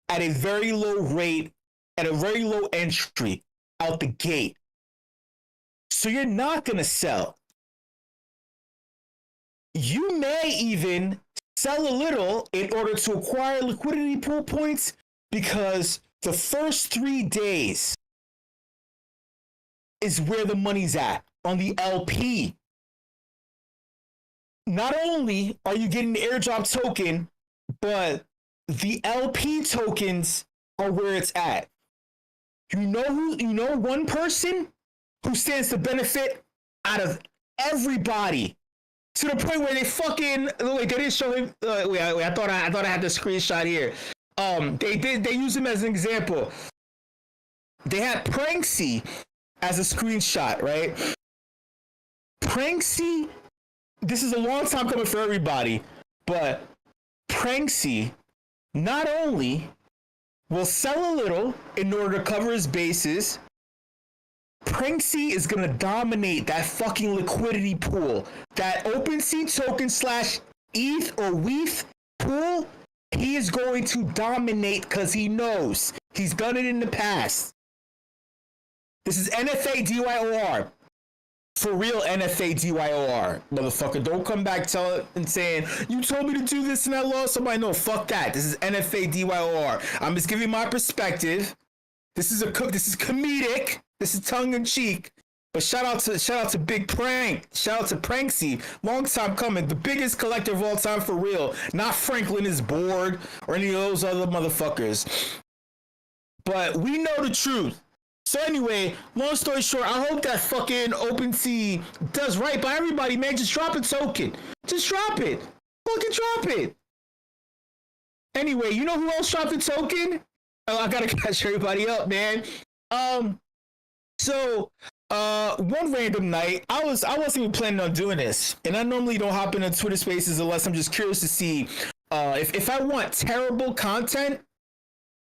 at a very low rate, at a very low entry out the gate. So you're not going to sell. You may even sell a little in order to acquire liquidity pool points, because the first 3 days is where the money's at on the LP. Not only are you getting the airdrop token, but the LP tokens are where it's at. You know one person who stands to benefit out of everybody, to the point where they fucking wait. They didn't show him. Wait, I thought I had the screenshot here. They use him as an example. They had Pranksy as a screenshot, right? Pranksy. This is a long time coming for everybody, but Pranksy not only will sell a little in order to cover his bases, Pranksy is going to dominate that fucking liquidity pool. That OpenSea token ETH or WETH pool, he is going to dominate because he knows. He's done it in the past. This is NFA DYOR. For real, NFA DYOR. Motherfucker, don't come back and saying, you told me to do this and I lost somebody. No, fuck that. This is NFA DYOR. I'm just giving my perspective. This is comedic. This is tongue in cheek. But shout out to Big Prank. Shout out to Pranksy. Long time coming. The biggest collector of all time for real. Not Franklin is bored or any of those other motherfuckers. But we know the truth. So anyway, long story short, I hope that fucking OpenSea does right by everybody, man. Just drop a token. Just drop it. Fucking drop it. Anyway, you know who else dropped a token? Oh, I gotta catch everybody up, man. So one random night, I wasn't even planning on doing this, and I normally don't hop into Twitter Spaces unless I'm just curious to see if I want terrible content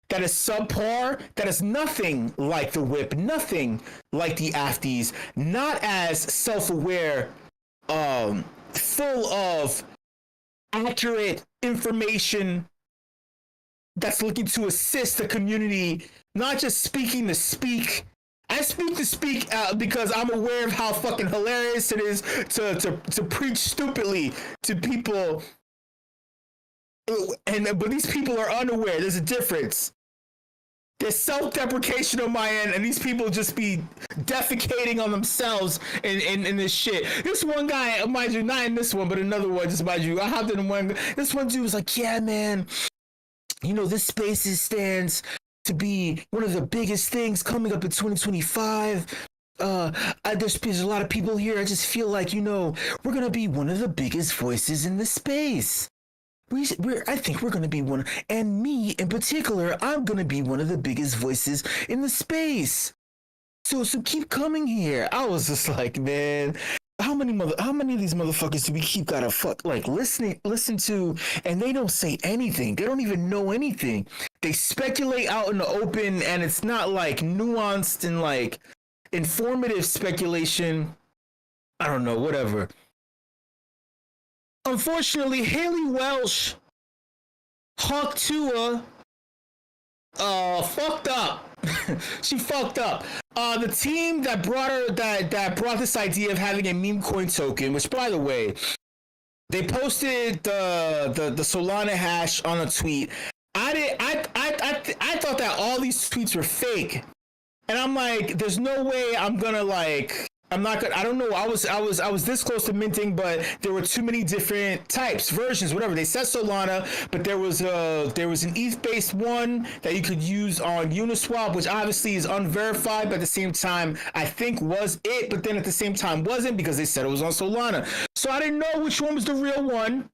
that is subpar, that is nothing like the WIP, nothing like the Afties, not as self-aware, full of accurate information that's looking to assist the community, not just speaking to speak. I speak to speak because I'm aware of how fucking hilarious it is to preach stupidly to people, but these people are unaware. There's a difference. There's self-deprecation on my end, and these people just be defecating on themselves in this shit. This one guy, mind you, not in this one, but another one, just mind you, I hopped in one. This one dude was like, yeah, man, you know, this Spaces stands to be one of the biggest things coming up in 2025. There's a lot of people here. I just feel like, you know, we're going to be one of the biggest voices in the space. I think we're going to be one, and me in particular, I'm going to be one of the biggest voices in the space. So keep coming here. I was just like, man, how many of these motherfuckers do we keep gotta listen to, and they don't say anything. They don't even know anything. They speculate out in the open, and it's not like nuanced and like informative speculation. I don't know, whatever. Unfortunately, Haley Welsh, Hawk Tua, fucked up. She fucked up. The team that brought this idea of having a meme coin token, which by the way, they posted the Solana hash on a tweet. I thought that all these tweets were fake, and I'm like, there's no way I don't know. I was this close to minting, but there were too many different types, versions, whatever. They said Solana, but there was an ETH-based one that you could use on Uniswap, which obviously is unverified, but at the same time, I think was it, but then at the same time wasn't because they said it was on Solana. So I didn't know which one was the real one.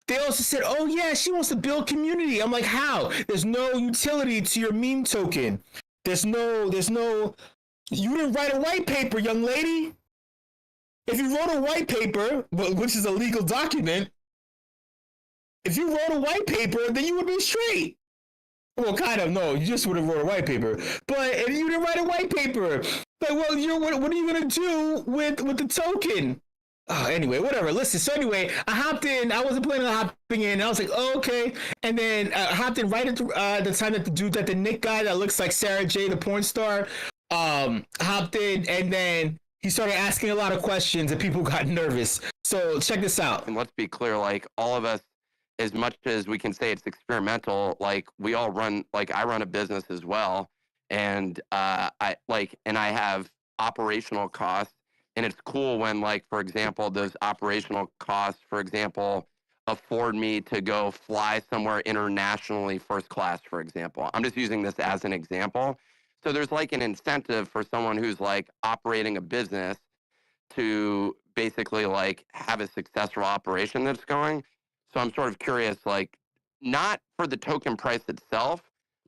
They also said, oh yeah, she wants to build community. I'm like, how? There's no utility to your meme token. There's no. You didn't write a white paper, young lady. If you wrote a white paper, which is a legal document, if you wrote a white paper, then you would be straight. Well, kind of, no, you just would have wrote a white paper. But if you didn't write a white paper, like, well, what are you going to do with the token? Anyway, whatever. Listen, so anyway, I hopped in. I wasn't planning on hopping in. I was like, oh, okay. And then I hopped in right at the time that the Nick guy that looks like Sarah J, the porn star, hopped in, and then he started asking a lot of questions and people got nervous. So check this out. And let's be clear, like all of us, as much as we can say it's experimental, like we all run, like I run a business as well. And I have operational costs, and it's cool when, like, for example, those operational costs, for example, afford me to go fly somewhere internationally first class, for example. I'm just using this as an example. So there's like an incentive for someone who's like operating a business to basically like have a successful operation that's going. So I'm sort of curious, like, not for the token price itself,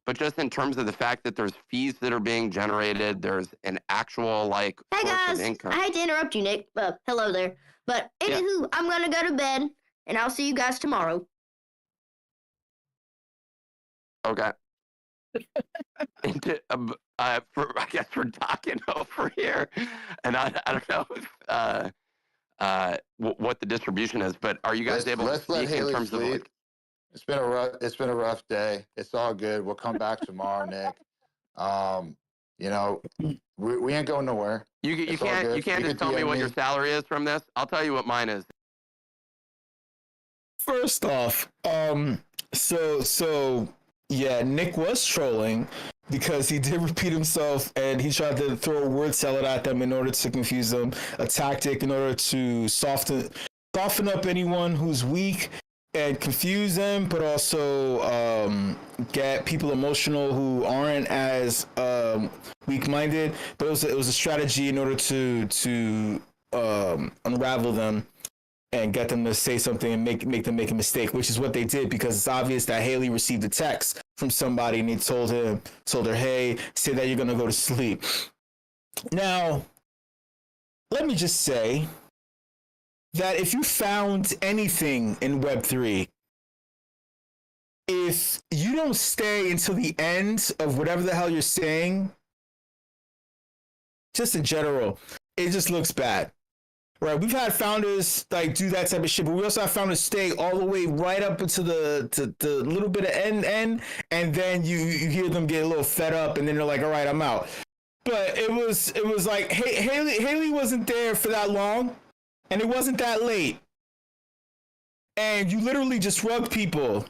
but just in terms of the fact that there's fees that are being generated, there's an actual like hey source guys, of income. I hate to interrupt you, Nick. Hello there. But anywho, I'm gonna go to bed, and I'll see you guys tomorrow. Okay. I guess we're talking over here, and I don't know if what the distribution is. But are you guys able to speak in terms of like? It's been a rough day. It's all good. We'll come back tomorrow, Nick. You know, we ain't going nowhere. You can't just tell me what your salary is from this. I'll tell you what mine is. First off, so yeah, Nick was trolling because he did repeat himself and he tried to throw a word salad at them in order to confuse them, a tactic in order to soften up anyone who's weak and confuse them, but also get people emotional who aren't as weak-minded. But it was a strategy in order to unravel them and get them to say something and make them make a mistake, which is what they did, because it's obvious that Haley received a text from somebody and he told her, hey, say that you're gonna go to sleep. Now, let me just say that if you found anything in Web3, if you don't stay until the end of whatever the hell you're saying, just in general, it just looks bad. Right, we've had founders like do that type of shit, but we also have founders stay all the way right up into the little bit of end, and then you hear them get a little fed up, and then they're like, "All right, I'm out." But it was like Haley wasn't there for that long, and it wasn't that late, and you literally just rugged people.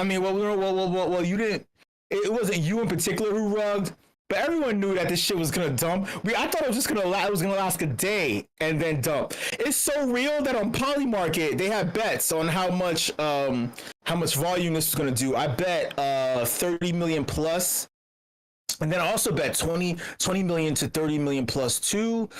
I mean, well, you didn't. It wasn't you in particular who rugged. But everyone knew that this shit was gonna dump. I thought it was just gonna last a day and then dump. It's so real that on Polymarket they have bets on how much volume this is gonna do. I bet 30 million plus, and then I also bet 20 million to 30 million plus too.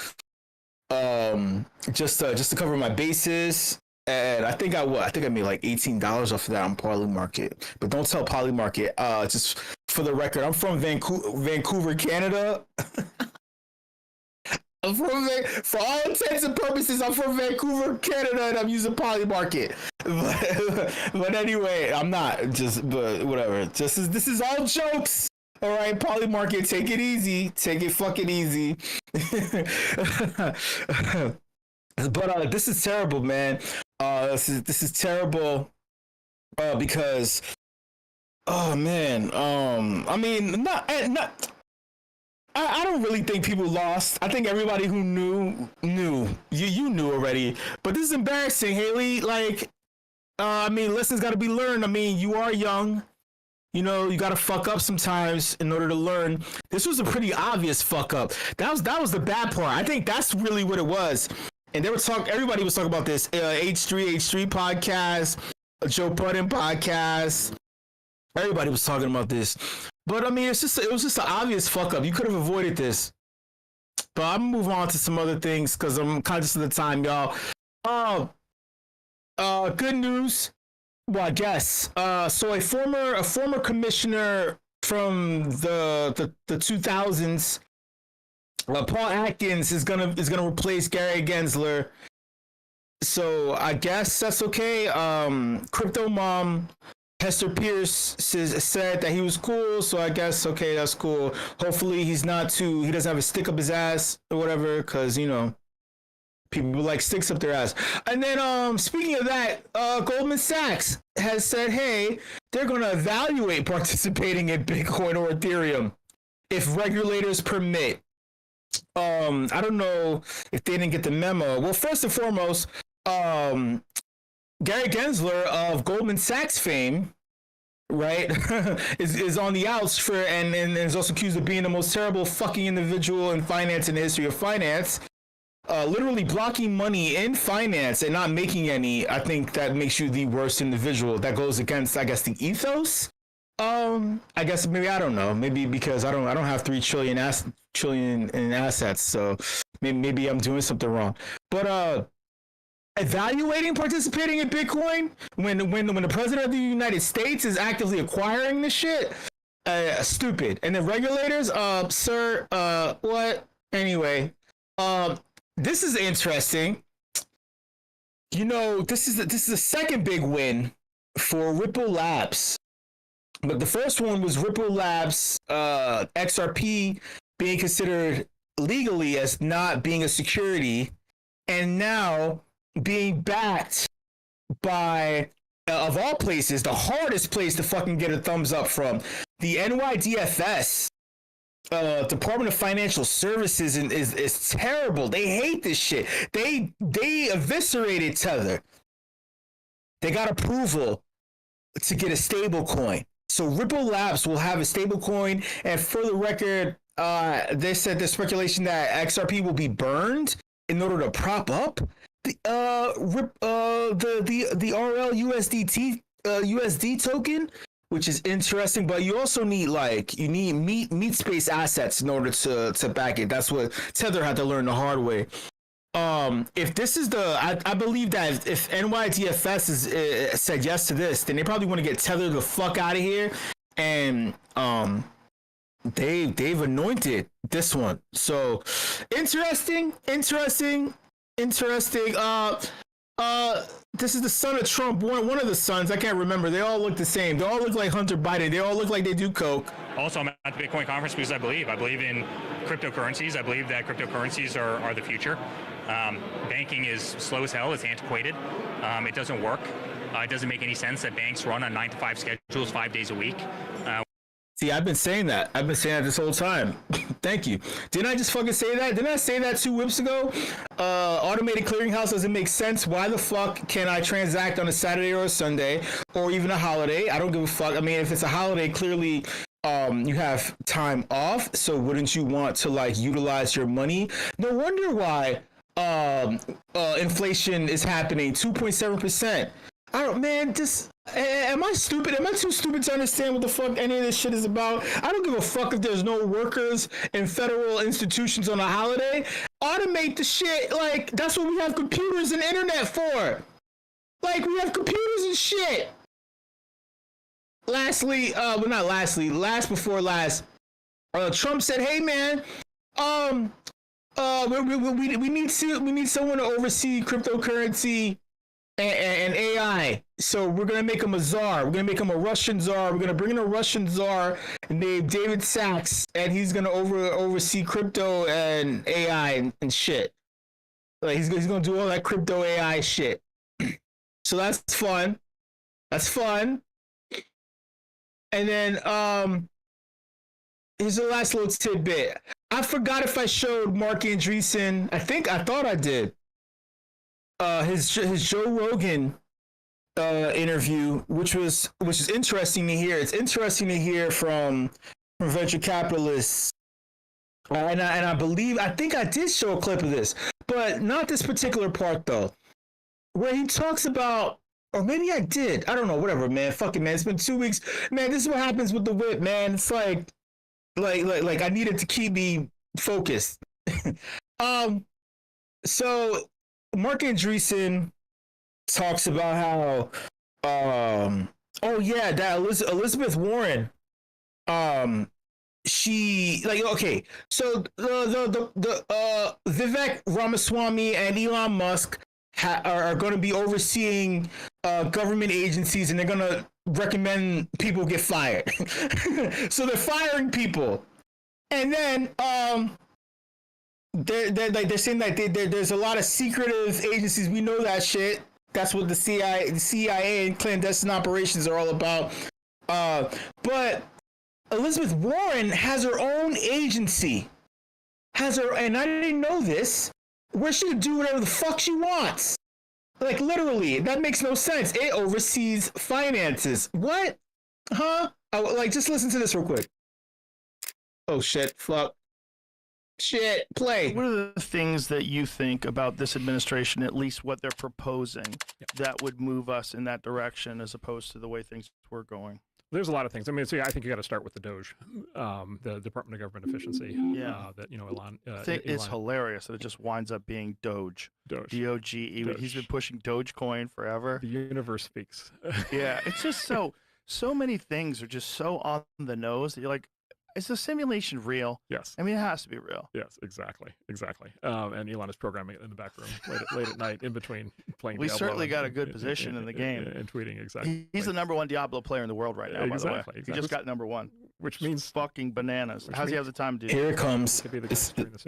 Just to cover my bases. And I think I made like $18 off of that on Polymarket. But don't tell Polymarket. Just for the record, I'm from Vancouver, Canada. For all intents and purposes, I'm from Vancouver, Canada, and I'm using Polymarket. But anyway, I'm not. But whatever. This is all jokes. All right, Polymarket, take it easy. Take it fucking easy. But this is terrible, man. This is terrible because, oh man, I mean, I don't really think people lost. I think everybody who knew. You knew already. But this is embarrassing, Haley. Like, I mean, lessons got to be learned. I mean, you are young. You know, you got to fuck up sometimes in order to learn. This was a pretty obvious fuck up. That was the bad part. I think that's really what it was. And everybody was talking about this H3 podcast, Joe Budden podcast. Everybody was talking about this. But I mean, it was just an obvious fuck up. You could have avoided this. But I'm gonna move on to some other things because I'm conscious of the time, y'all. Good news. Well, I guess. So a former commissioner from the 2000s, Paul Atkins is gonna replace Gary Gensler. So I guess that's okay. Crypto mom Hester Pierce said that he was cool, so I guess okay, that's cool. Hopefully he doesn't have a stick up his ass or whatever, because you know people like sticks up their ass. And then speaking of that, Goldman Sachs has said, hey, they're gonna evaluate participating in Bitcoin or Ethereum if regulators permit. I don't know if they didn't get the memo. Well, first and foremost, Gary Gensler of Goldman Sachs fame, right, is on the outs and is also accused of being the most terrible fucking individual in finance in the history of finance. Literally blocking money in finance and not making any. I think that makes you the worst individual. That goes against, I guess, the ethos. I guess maybe I don't know. Maybe because I don't have 3 trillion in assets, so maybe I'm doing something wrong. But evaluating participating in Bitcoin when the president of the United States is actively acquiring this shit, stupid. And the regulators, sir, what? Anyway, this is interesting. You know, this is the second big win for Ripple Labs. But the first one was Ripple Labs, XRP being considered legally as not being a security. and now being backed by, of all places, the hardest place to fucking get a thumbs up from, the NYDFS, Department of Financial Services, is terrible. They hate this shit. They eviscerated Tether. They got approval to get a stable coin. So Ripple Labs will have a stable coin, and for the record, they said there's speculation that XRP will be burned in order to prop up the RL USD token, which is interesting. But you also need meat space assets in order to back it. That's what Tether had to learn the hard way. If this is I believe that if NYDFS is said yes to this, then they probably want to get Tether the fuck out of here, and they've anointed this one. So interesting. This is the son of Trump, one of the sons. I can't remember. They all look the same. They all look like Hunter Biden. They all look like they do coke. Also, I'm at the Bitcoin conference because I believe in cryptocurrencies. I believe that cryptocurrencies are the future. Banking is slow as hell. It's antiquated. It doesn't work. It doesn't make any sense that banks run on 9-to-5 schedules 5 days a week. See, I've been saying that. This whole time. Thank you. Didn't I just fucking say that? Didn't I say that 2 whips ago? Automated clearinghouse doesn't make sense. Why the fuck can I transact on a Saturday or a Sunday or even a holiday? I don't give a fuck. I mean, if it's a holiday, clearly you have time off. So wouldn't you want to utilize your money? No wonder why inflation is happening. 2.7%. Am I stupid? Am I too stupid to understand what the fuck any of this shit is about? I don't give a fuck if there's no workers in federal institutions on a holiday. Automate the shit. That's what we have computers and internet for. We have computers and shit. Last before last, Trump said, "Hey man, we need someone to oversee cryptocurrency and AI. So we're gonna make him a czar. We're gonna make him a Russian czar. We're gonna bring in a Russian czar named David Sachs, and he's gonna oversee crypto and AI and shit. He's gonna do all that crypto AI shit. So that's fun. And then here's the last little tidbit. I forgot if I showed Mark Andreessen. I thought I did. His Joe Rogan interview, which is interesting to hear. It's interesting to hear from venture capitalists, and I think I did show a clip of this, but not this particular part though, where he talks about, or maybe I did. I don't know. Whatever, man. Fuck it, man. It's been 2 weeks, man. This is what happens with the WIP, man. It's like I needed to keep me focused. So Mark Andreessen talks about how, that Elizabeth Warren, okay, so the Vivek Ramaswamy and Elon Musk are going to be overseeing government agencies, and they're going to recommend people get fired. So they're firing people, and then they're saying that there's a lot of secretive agencies. We know that shit. That's what the CIA and clandestine operations are all about. But Elizabeth Warren has her own agency. And I didn't know this, where she can do whatever the fuck she wants. Literally, that makes no sense. It oversees finances. What? Huh? Just listen to this real quick. Oh shit, fuck. Shit, play. What are the things that you think about this administration, at least what they're proposing, that would move us in that direction as opposed to the way things were going? There's a lot of things. I mean, I think you got to start with the Doge, the Department of Government Efficiency. Yeah. Elon. It's hilarious that it just winds up being Doge. D-O-G-E. Doge. He's been pushing Dogecoin forever. The universe speaks. Yeah, it's just so many things are just so on the nose that you're like, is the simulation real? Yes. I mean, it has to be real. Yes, exactly. And Elon is programming it in the back room late at night in between playing We Diablo certainly got a good position in the game. And tweeting, exactly. He's the #1 Diablo player in the world right now, by the way. He just got #1. which means fucking bananas. How's he have the time to do? Here it comes. Could be the guys doing the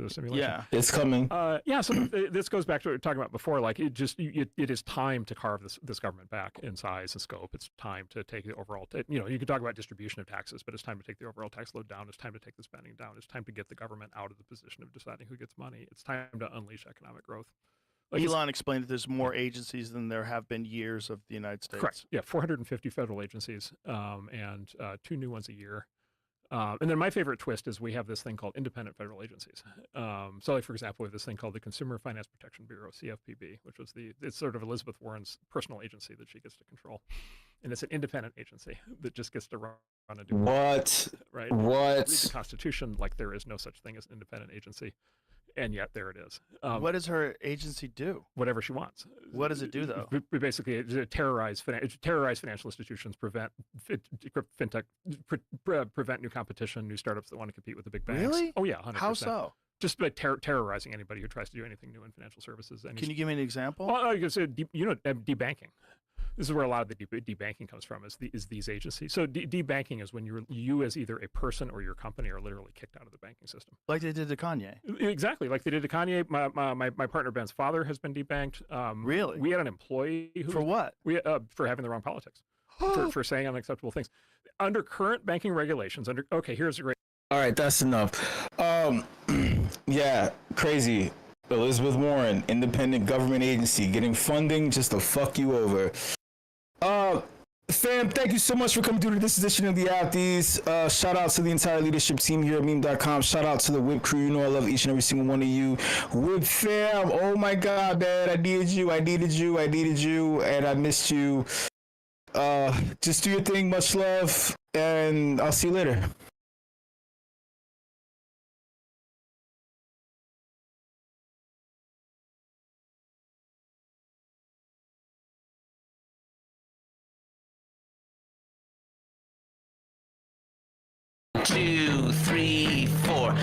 simulation. Yeah, it's coming. Yeah, so this goes back to what we were talking about before. Like it is time to carve this government back in size and scope. It's time to take the overall. You could talk about distribution of taxes, but it's time to take the overall tax load down. It's time to take the spending down. It's time to get the government out of the position of deciding who gets money. It's time to unleash economic growth. Like Elon explained that there's more agencies than there have been years of the United States. Correct. Yeah, 450 federal agencies, and 2 new ones a year. And then my favorite twist is we have this thing called independent federal agencies. So, like for example, we have this thing called the Consumer Finance Protection Bureau, CFPB, which was it's sort of Elizabeth Warren's personal agency that she gets to control, and it's an independent agency that just gets to run and do what? Right? What? Read the Constitution, like there is no such thing as an independent agency. And yet there it is. What does her agency do? Whatever she wants. What does it do, though? Basically, terrorize financial institutions, prevent fintech, prevent new competition, new startups that want to compete with the big banks. Really? Oh yeah, 100%. How so? Just by terrorizing anybody who tries to do anything new in financial services. Can you give me an example? Well, I guess debanking. This is where a lot of the debanking comes from. Is these agencies? So debanking is when you as either a person or your company are literally kicked out of the banking system. Like they did to Kanye. Exactly, like they did to Kanye. My partner Ben's father has been debanked. Really? We had an employee who for what? For having the wrong politics, for saying unacceptable things. Under current banking regulations. Here's a great. All right, that's enough. Yeah, crazy. Elizabeth Warren, independent government agency, getting funding just to fuck you over. Fam, thank you so much for coming through to this edition of the Apties. Shout out to the entire leadership team here at meme.com. Shout out to the WIP crew. You know I love each and every single one of you. WIP fam, oh my God, man. I needed you, and I missed you. Just do your thing. Much love, and I'll see you later. Two, three, four.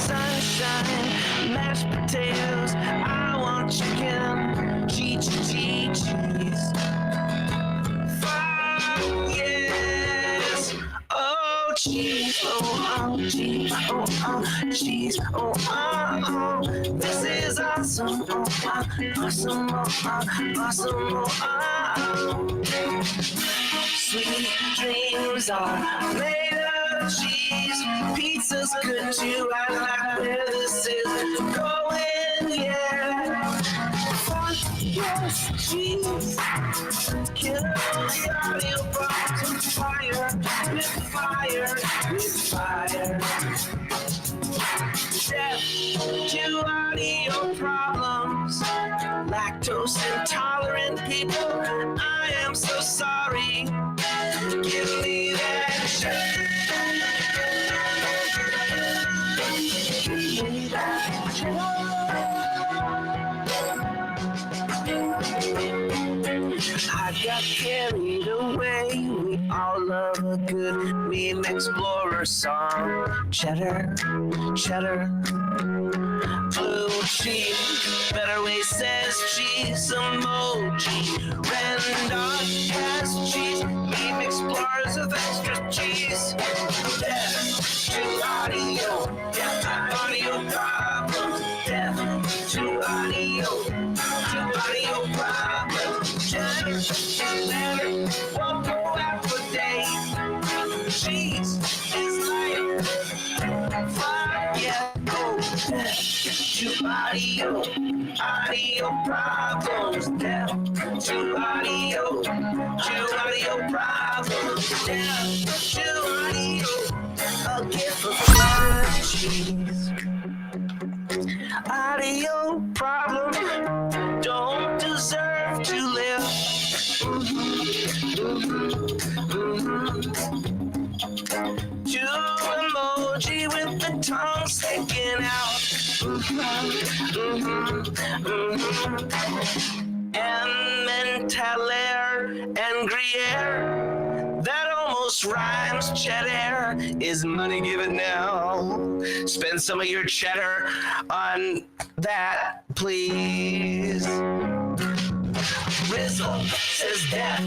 Sunshine, mashed potatoes. I want chicken. Cheese. Yes. Oh, cheese. Oh, cheese. Oh, cheese. Oh, this is awesome. Awesome. Sweet dreams are made of cheese. Pizza's good too. I like where this is going. Yeah. Yes, cheese. Kill the audio box with fire. Death to audio problems. Lactose intolerant people, I am so sorry. Give me that shit. Give me that shit. I got carried away. We all love a good meme explorer song. Cheddar, blue cheese. Better Way says cheese emoji. Rendon has cheese. Meme explorers with extra cheese. Death to audio. Audio problems. Death to audio. Problems. Cheddar won't go out for days. Cheese is like fire. Yeah, go to audio problems. Down to audio problems. Down to audio. A gift of cheese. Audio problem don't deserve to live. To emoji with the tongue sticking out. Emmentaler and Gruyere, that almost rhymes. Cheddar is money, give it now. Spend some of your cheddar on that, please. Rizzle says death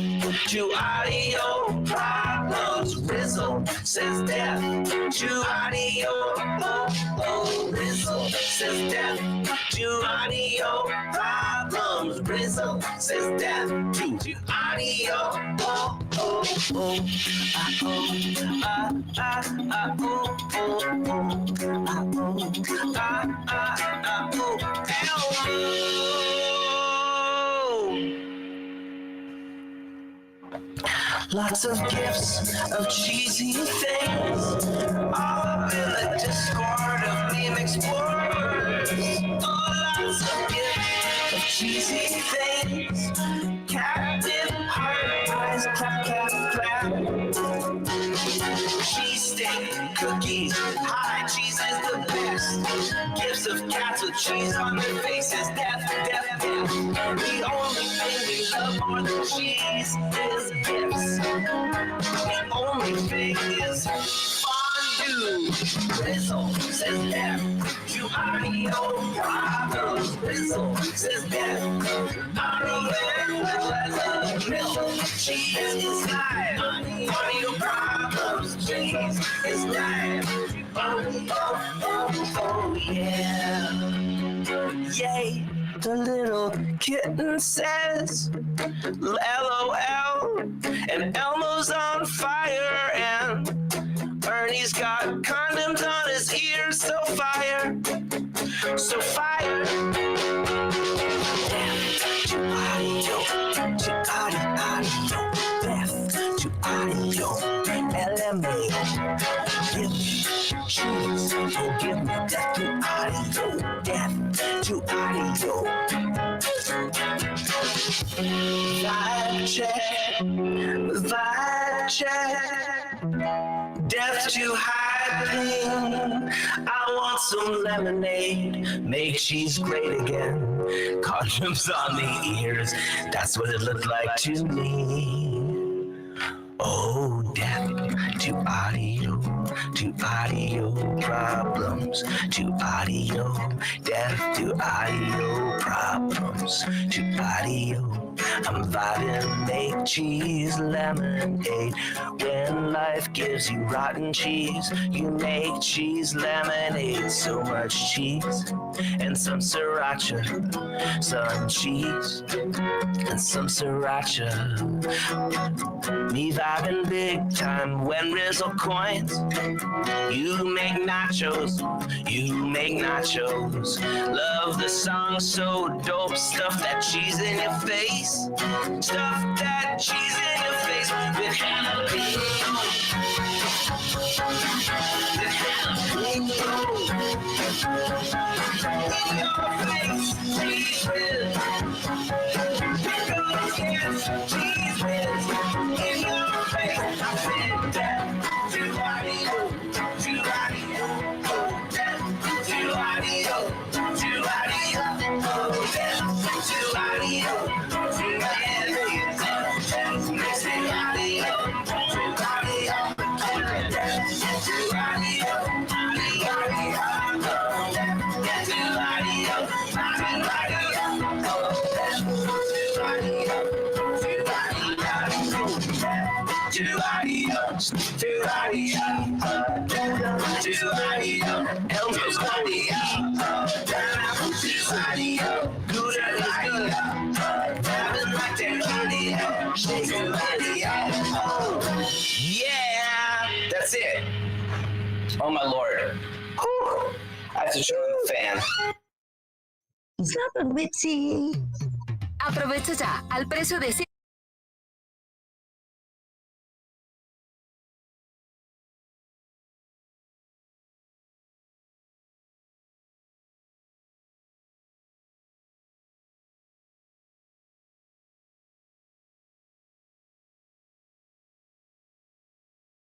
to audio problems. Rizzle says death to audio. Rizzle says death to audio problems. Rizzle says death to audio. Lots of gifts of cheesy things, all up in the Discord of Meme Explorers. Oh, lots of gifts of cheesy things. Captain Heart Eyes, clap, clap, clap. Cheesesteak, cookies, high cheese is the best. Gifts of cats with cheese on their faces, death, death, death. The only thing we love more than cheese is gifts. The only thing is fondue. Rizzle says death to audio problems. Rizzle says death to audio problems. Cheese is live. Audio problems. Cheese is live. Oh, yeah. Yay. The little kitten says LOL, and Elmo's on fire, and Ernie's got condoms on his ears, so fire, so fire. Death to audio, to audio, death to audio, LMA, give me cheese, oh give me death to audio, death to audio. Vibe check, death to hyping. I want some lemonade, make cheese great again. Condoms on the ears, that's what it looked like to me. Oh, death to audio problems, to audio, death to audio problems, to audio. I'm vibing, make cheese lemonade. When life gives you rotten cheese, you make cheese lemonade. So much cheese and some sriracha, some cheese and some sriracha. Me vibing big time when Rizzle coins. You make nachos, you make nachos. Love the song so dope, stuff that cheese in your face. Stuff that cheese in your face with jalapeno. With jalapeno. In your face, cheese whiz. Yes, cheese whiz. In your face, I said death to audio, to audio, death to audio, to audio, death to audio. Yeah, that's it. Oh my lord. Whew. I have to turn on the fan. Aprovecha ya al precio de